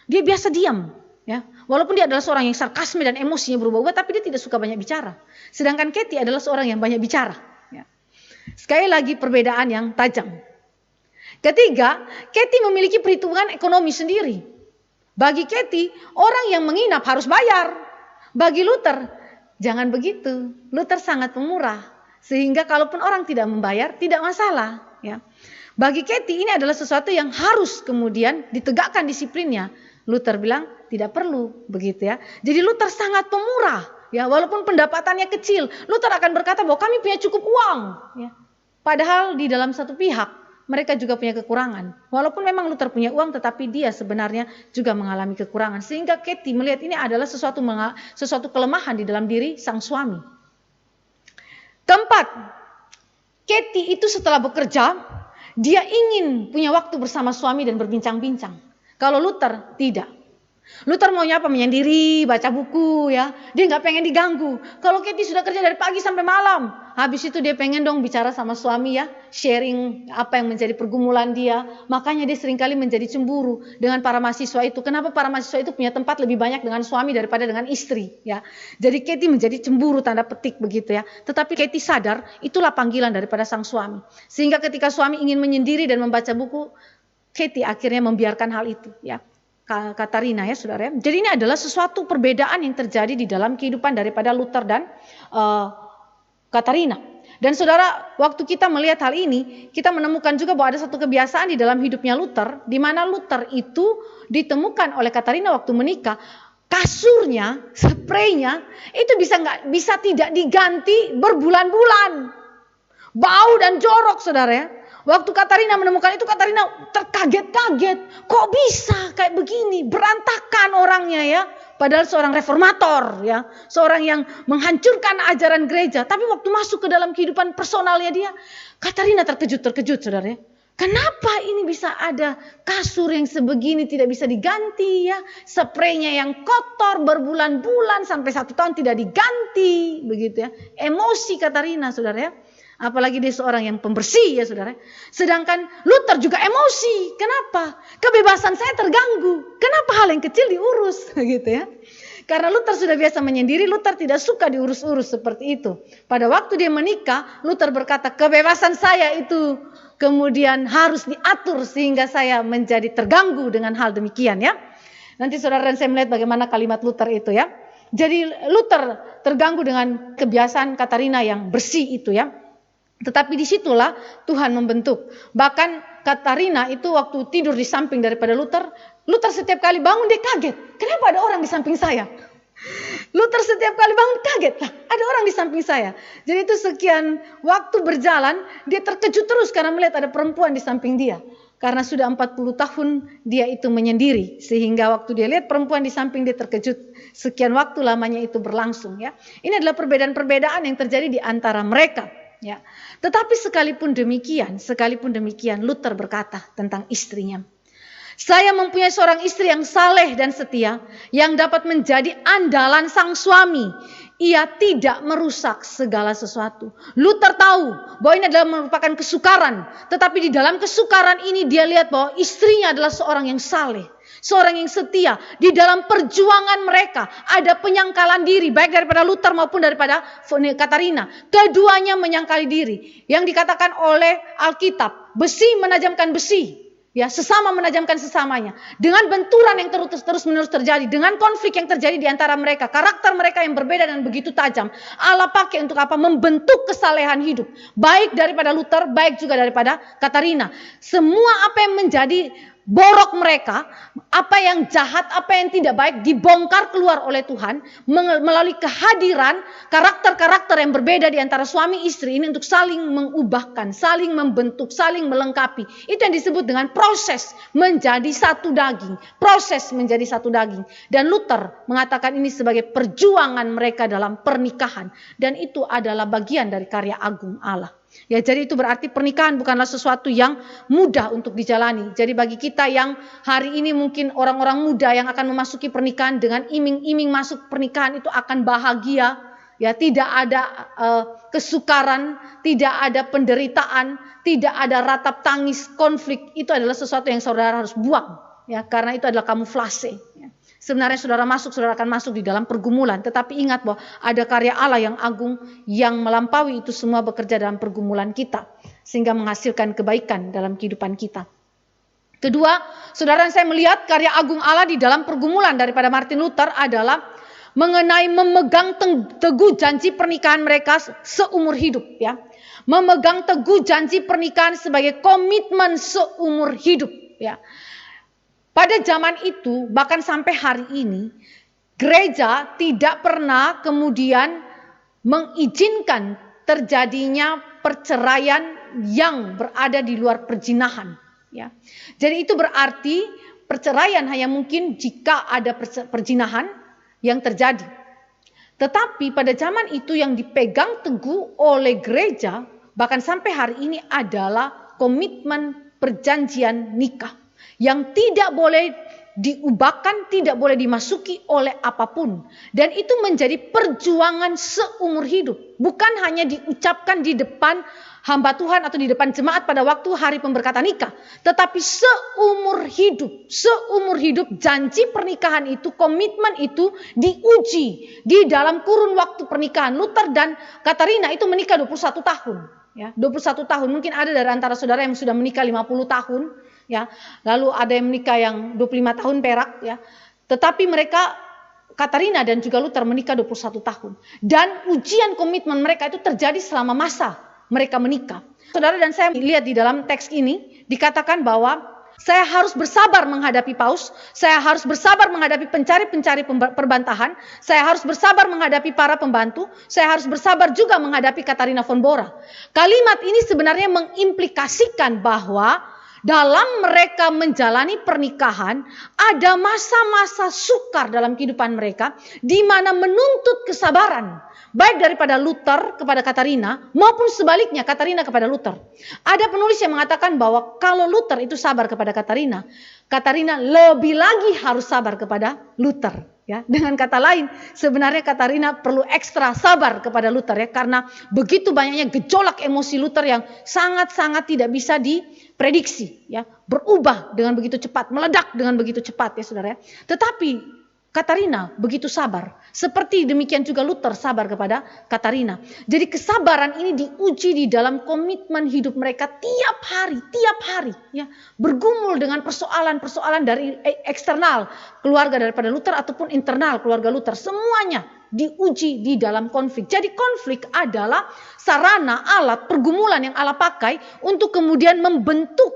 Dia biasa diam ya. Walaupun dia adalah seorang yang sarkasme dan emosinya berubah-ubah, tapi dia tidak suka banyak bicara. Sedangkan Katie adalah seorang yang banyak bicara. Sekali lagi perbedaan yang tajam. Ketiga, Katie memiliki perhitungan ekonomi sendiri. Bagi Katie, orang yang menginap harus bayar. Bagi Luther, jangan begitu. Luther sangat pemurah. Sehingga kalaupun orang tidak membayar, tidak masalah. Ya. Bagi Katie ini adalah sesuatu yang harus kemudian ditegakkan disiplinnya. Luther bilang tidak perlu begitu ya. Jadi Luther sangat pemurah. Ya, walaupun pendapatannya kecil, Luther akan berkata bahwa kami punya cukup uang. Ya. Padahal di dalam satu pihak mereka juga punya kekurangan. Walaupun memang Luther punya uang, tetapi dia sebenarnya juga mengalami kekurangan. Sehingga Katie melihat ini adalah sesuatu kelemahan di dalam diri sang suami. Keempat, Katie itu setelah bekerja, dia ingin punya waktu bersama suami dan berbincang-bincang. Kalau Luther tidak. Luther maunya apa? Menyendiri, baca buku ya. Dia nggak pengen diganggu. Kalau Katie sudah kerja dari pagi sampai malam, habis itu dia pengen dong bicara sama suami ya, sharing apa yang menjadi pergumulan dia. Makanya dia seringkali menjadi cemburu dengan para mahasiswa itu. Kenapa para mahasiswa itu punya tempat lebih banyak dengan suami daripada dengan istri ya. Jadi Katie menjadi cemburu tanda petik begitu ya. Tetapi Katie sadar itulah panggilan daripada sang suami. Sehingga ketika suami ingin menyendiri dan membaca buku, Katie akhirnya membiarkan hal itu ya. Katharina ya saudara. Jadi ini adalah sesuatu perbedaan yang terjadi di dalam kehidupan daripada Luther dan Katharina. Dan saudara, waktu kita melihat hal ini, kita menemukan juga bahwa ada satu kebiasaan di dalam hidupnya Luther, di mana Luther itu ditemukan oleh Katharina waktu menikah, kasurnya, spraynya itu bisa tidak diganti berbulan-bulan. Bau dan jorok saudara ya. Waktu Katharina menemukan itu, Katharina terkaget-kaget. Kok bisa kayak begini? Berantakan orangnya ya. Padahal seorang reformator ya. Seorang yang menghancurkan ajaran gereja. Tapi waktu masuk ke dalam kehidupan personalnya dia, Katharina terkejut saudara ya. Kenapa ini bisa ada kasur yang sebegini tidak bisa diganti ya. Spraynya yang kotor berbulan-bulan sampai 1 tahun tidak diganti. Begitu ya. Emosi Katharina saudara ya. Apalagi dia seorang yang pembersih ya saudara. Sedangkan Luther juga emosi. Kenapa? Kebebasan saya terganggu. Kenapa hal yang kecil diurus? Gitu ya. Karena Luther sudah biasa menyendiri, Luther tidak suka diurus-urus seperti itu. Pada waktu dia menikah, Luther berkata, kebebasan saya itu kemudian harus diatur sehingga saya menjadi terganggu dengan hal demikian ya. Nanti saudara dan saya melihat bagaimana kalimat Luther itu ya. Jadi Luther terganggu dengan kebiasaan Katharina yang bersih itu ya. Tetapi disitulah Tuhan membentuk. Bahkan Katharina itu waktu tidur di samping daripada Luther setiap kali bangun dia kaget. Kenapa ada orang di samping saya? Luther setiap kali bangun kaget. Lah, ada orang di samping saya. Jadi itu sekian waktu berjalan, dia terkejut terus karena melihat ada perempuan di samping dia. Karena sudah 40 tahun dia itu menyendiri. Sehingga waktu dia lihat perempuan di samping dia terkejut. Sekian waktu lamanya itu berlangsung. Ya. Ini adalah perbedaan-perbedaan yang terjadi di antara mereka. Ya. Tetapi sekalipun demikian Luther berkata tentang istrinya. Saya mempunyai seorang istri yang saleh dan setia. Yang dapat menjadi andalan sang suami. Ia tidak merusak segala sesuatu. Luther tahu bahwa ini adalah merupakan kesukaran. Tetapi di dalam kesukaran ini dia lihat bahwa istrinya adalah seorang yang saleh. Seorang yang setia. Di dalam perjuangan mereka ada penyangkalan diri. Baik daripada Luther maupun daripada Katarina. Keduanya menyangkali diri. Yang dikatakan oleh Alkitab. Besi menajamkan besi. Ya, sesama menajamkan sesamanya. Dengan benturan yang terus-menerus terjadi. Dengan konflik yang terjadi di antara mereka. Karakter mereka yang berbeda dan begitu tajam. Allah pakai untuk apa? Membentuk kesalehan hidup. Baik daripada Luther, baik juga daripada Katarina. Semua apa yang menjadi borok mereka, apa yang jahat, apa yang tidak baik dibongkar keluar oleh Tuhan melalui kehadiran karakter-karakter yang berbeda di antara suami istri ini untuk saling mengubahkan, saling membentuk, saling melengkapi. Itu yang disebut dengan proses menjadi satu daging, proses menjadi satu daging. Dan Luther mengatakan ini sebagai perjuangan mereka dalam pernikahan, dan itu adalah bagian dari karya agung Allah. Ya, jadi itu berarti pernikahan bukanlah sesuatu yang mudah untuk dijalani. Jadi bagi kita yang hari ini mungkin orang-orang muda yang akan memasuki pernikahan dengan iming-iming masuk pernikahan itu akan bahagia, ya tidak ada kesukaran, tidak ada penderitaan, tidak ada ratap tangis, konflik, itu adalah sesuatu yang saudara harus buang, ya karena itu adalah kamuflase. Ya. Sebenarnya saudara akan masuk di dalam pergumulan. Tetapi ingat bahwa ada karya Allah yang agung yang melampaui itu semua bekerja dalam pergumulan kita. Sehingga menghasilkan kebaikan dalam kehidupan kita. Kedua, saudara saya melihat karya agung Allah di dalam pergumulan daripada Martin Luther adalah mengenai memegang teguh janji pernikahan mereka seumur hidup. Ya. Memegang teguh janji pernikahan sebagai komitmen seumur hidup. Ya. Pada zaman itu, bahkan sampai hari ini, gereja tidak pernah kemudian mengizinkan terjadinya perceraian yang berada di luar perzinahan. Ya. Jadi itu berarti perceraian hanya mungkin jika ada perzinahan yang terjadi. Tetapi pada zaman itu yang dipegang teguh oleh gereja, bahkan sampai hari ini adalah komitmen perjanjian nikah. Yang tidak boleh diubahkan, tidak boleh dimasuki oleh apapun. Dan itu menjadi perjuangan seumur hidup. Bukan hanya diucapkan di depan hamba Tuhan atau di depan jemaat pada waktu hari pemberkatan nikah. Tetapi seumur hidup janji pernikahan itu, komitmen itu diuji di dalam kurun waktu pernikahan. Luther dan Katarina itu menikah 21 tahun. Ya, 21 tahun. Mungkin ada dari antara saudara yang sudah menikah 50 tahun. Ya, lalu ada yang menikah yang 25 tahun perak, ya. Tetapi mereka, Katarina dan juga Luther menikah 21 tahun. Dan ujian komitmen mereka itu terjadi selama masa mereka menikah. Saudara dan saya lihat di dalam teks ini, dikatakan bahwa saya harus bersabar menghadapi Paus, saya harus bersabar menghadapi pencari-pencari perbantahan, saya harus bersabar menghadapi para pembantu, saya harus bersabar juga menghadapi Katarina von Bora. Kalimat ini sebenarnya mengimplikasikan bahwa dalam mereka menjalani pernikahan, ada masa-masa sukar dalam kehidupan mereka, di mana menuntut kesabaran. Baik daripada Luther kepada Katarina, maupun sebaliknya Katarina kepada Luther. Ada penulis yang mengatakan bahwa kalau Luther itu sabar kepada Katarina, Katarina lebih lagi harus sabar kepada Luther. Ya, dengan kata lain, sebenarnya Katarina perlu ekstra sabar kepada Luther, ya, karena begitu banyaknya gejolak emosi Luther yang sangat-sangat tidak bisa diprediksi, ya, berubah dengan begitu cepat, meledak dengan begitu cepat, ya saudara. Tetapi Katarina begitu sabar, seperti demikian juga Luther sabar kepada Katarina. Jadi kesabaran ini diuji di dalam komitmen hidup mereka tiap hari, ya, bergumul dengan persoalan-persoalan dari eksternal keluarga daripada Luther ataupun internal keluarga Luther, semuanya diuji di dalam konflik. Jadi konflik adalah sarana, alat, pergumulan yang Allah pakai untuk kemudian membentuk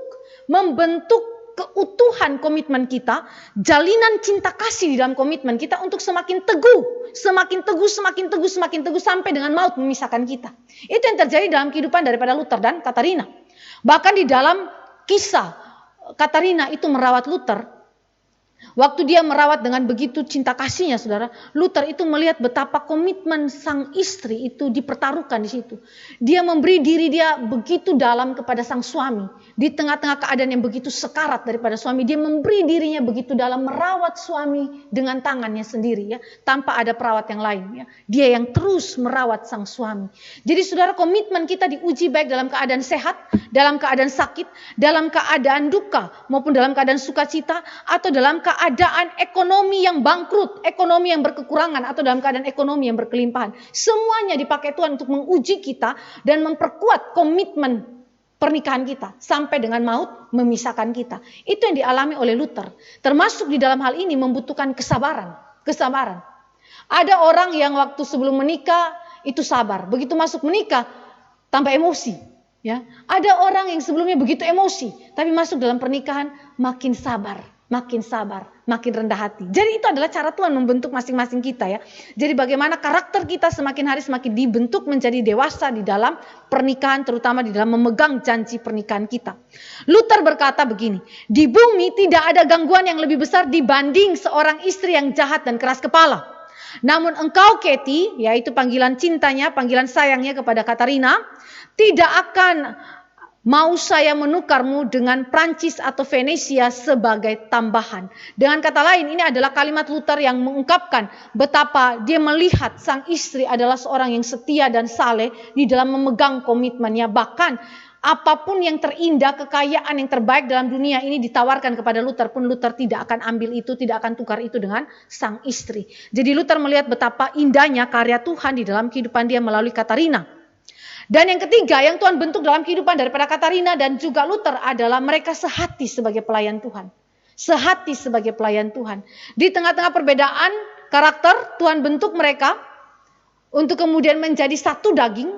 keutuhan komitmen kita, jalinan cinta kasih di dalam komitmen kita untuk semakin teguh sampai dengan maut memisahkan kita. Itu yang terjadi dalam kehidupan daripada Luther dan Katarina. Bahkan di dalam kisah Katarina itu merawat Luther, waktu dia merawat dengan begitu cinta kasihnya, saudara, Luther itu melihat betapa komitmen sang istri itu dipertaruhkan di situ. Dia memberi diri dia begitu dalam kepada sang suami. Di tengah-tengah keadaan yang begitu sekarat daripada suami, dia memberi dirinya begitu dalam merawat suami dengan tangannya sendiri, ya, tanpa ada perawat yang lain. Ya. Dia yang terus merawat sang suami. Jadi saudara, komitmen kita diuji baik dalam keadaan sehat, dalam keadaan sakit, dalam keadaan duka, maupun dalam keadaan sukacita, atau dalam keadaan ekonomi yang bangkrut, ekonomi yang berkekurangan, atau dalam keadaan ekonomi yang berkelimpahan. Semuanya dipakai Tuhan untuk menguji kita dan memperkuat komitmen pernikahan kita sampai dengan maut memisahkan kita. Itu yang dialami oleh Luther. Termasuk di dalam hal ini membutuhkan kesabaran. Kesabaran. Ada orang yang waktu sebelum menikah itu sabar, begitu masuk menikah tambah emosi. Ya, ada orang yang sebelumnya begitu emosi, tapi masuk dalam pernikahan makin sabar, makin rendah hati. Jadi itu adalah cara Tuhan membentuk masing-masing kita, ya. Jadi bagaimana karakter kita semakin hari semakin dibentuk menjadi dewasa di dalam pernikahan, terutama di dalam memegang janji pernikahan kita. Luther berkata begini, di bumi tidak ada gangguan yang lebih besar dibanding seorang istri yang jahat dan keras kepala. Namun engkau, Katie, yaitu panggilan cintanya, panggilan sayangnya kepada Katarina, tidak akan mau saya menukarmu dengan Prancis atau Venesia sebagai tambahan. Dengan kata lain, ini adalah kalimat Luther yang mengungkapkan betapa dia melihat sang istri adalah seorang yang setia dan saleh di dalam memegang komitmennya. Bahkan apapun yang terindah, kekayaan yang terbaik dalam dunia ini ditawarkan kepada Luther pun, Luther tidak akan ambil itu, tidak akan tukar itu dengan sang istri. Jadi Luther melihat betapa indahnya karya Tuhan di dalam kehidupan dia melalui Katarina. Dan yang ketiga yang Tuhan bentuk dalam kehidupan daripada Katarina dan juga Luther adalah mereka sehati sebagai pelayan Tuhan. Sehati sebagai pelayan Tuhan. Di tengah-tengah perbedaan karakter, Tuhan bentuk mereka untuk kemudian menjadi satu daging.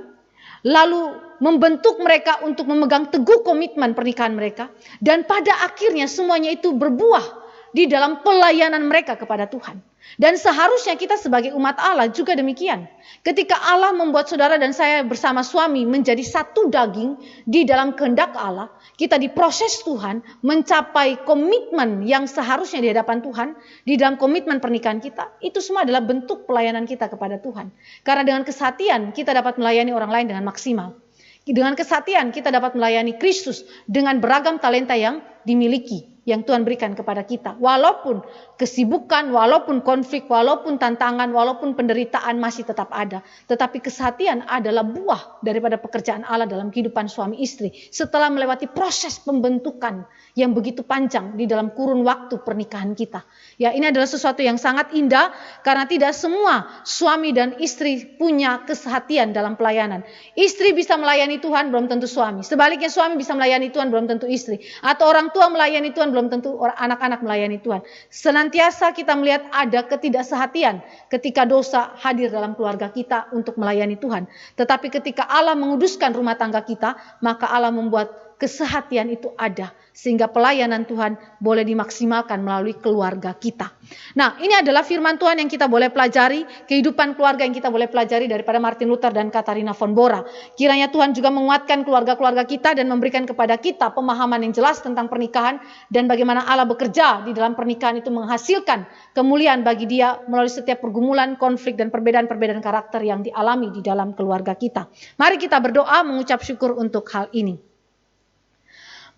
Lalu membentuk mereka untuk memegang teguh komitmen pernikahan mereka. Dan pada akhirnya semuanya itu berbuah di dalam pelayanan mereka kepada Tuhan. Dan seharusnya kita sebagai umat Allah juga demikian. Ketika Allah membuat saudara dan saya bersama suami menjadi satu daging di dalam kehendak Allah, kita diproses Tuhan mencapai komitmen yang seharusnya di hadapan Tuhan, di dalam komitmen pernikahan kita, itu semua adalah bentuk pelayanan kita kepada Tuhan. Karena dengan kesatian kita dapat melayani orang lain dengan maksimal. Dengan kesatian kita dapat melayani Kristus dengan beragam talenta yang dimiliki, yang Tuhan berikan kepada kita. Walaupun kesibukan, walaupun konflik, walaupun tantangan, walaupun penderitaan masih tetap ada. Tetapi kesehatian adalah buah daripada pekerjaan Allah dalam kehidupan suami istri. Setelah melewati proses pembentukan yang begitu panjang di dalam kurun waktu pernikahan kita. Ya, ini adalah sesuatu yang sangat indah karena tidak semua suami dan istri punya kesehatian dalam pelayanan. Istri bisa melayani Tuhan, belum tentu suami. Sebaliknya suami bisa melayani Tuhan, belum tentu istri. Atau orang tua melayani Tuhan, belum tentu anak-anak melayani Tuhan. Senantiasa kita melihat ada ketidaksehatian ketika dosa hadir dalam keluarga kita untuk melayani Tuhan. Tetapi ketika Allah menguduskan rumah tangga kita, maka Allah membuat kesehatian itu ada. Sehingga pelayanan Tuhan boleh dimaksimalkan melalui keluarga kita. Nah, ini adalah firman Tuhan yang kita boleh pelajari. Kehidupan keluarga yang kita boleh pelajari daripada Martin Luther dan Katharina von Bora. Kiranya Tuhan juga menguatkan keluarga-keluarga kita dan memberikan kepada kita pemahaman yang jelas tentang pernikahan. Dan bagaimana Allah bekerja di dalam pernikahan itu menghasilkan kemuliaan bagi dia melalui setiap pergumulan, konflik, dan perbedaan-perbedaan karakter yang dialami di dalam keluarga kita. Mari kita berdoa mengucap syukur untuk hal ini.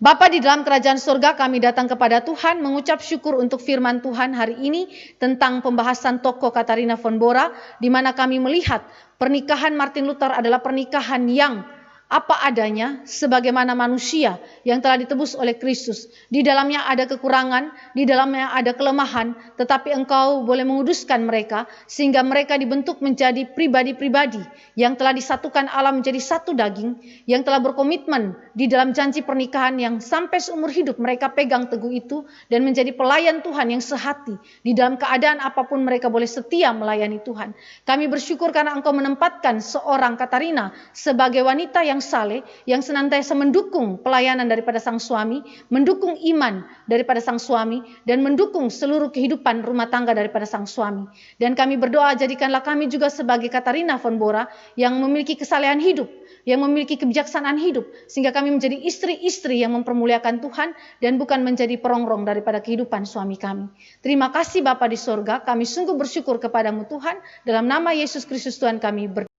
Bapa di dalam kerajaan surga, kami datang kepada Tuhan mengucap syukur untuk firman Tuhan hari ini tentang pembahasan tokoh Katharina von Bora, di mana kami melihat pernikahan Martin Luther adalah pernikahan yang apa adanya sebagaimana manusia yang telah ditebus oleh Kristus. Di dalamnya ada kekurangan, di dalamnya ada kelemahan, tetapi Engkau boleh menguduskan mereka sehingga mereka dibentuk menjadi pribadi-pribadi yang telah disatukan Allah menjadi satu daging, yang telah berkomitmen di dalam janji pernikahan yang sampai seumur hidup mereka pegang teguh itu dan menjadi pelayan Tuhan yang sehati. Di dalam keadaan apapun mereka boleh setia melayani Tuhan. Kami bersyukur karena Engkau menempatkan seorang Katharina sebagai wanita yang yang saleh, yang senantiasa mendukung pelayanan daripada sang suami, mendukung iman daripada sang suami, dan mendukung seluruh kehidupan rumah tangga daripada sang suami. Dan kami berdoa, jadikanlah kami juga sebagai Katarina von Bora yang memiliki kesalehan hidup, yang memiliki kebijaksanaan hidup, sehingga kami menjadi istri-istri yang mempermuliakan Tuhan dan bukan menjadi perongrong daripada kehidupan suami kami. Terima kasih Bapa di sorga, kami sungguh bersyukur kepadamu Tuhan, dalam nama Yesus Kristus Tuhan kami berdoa.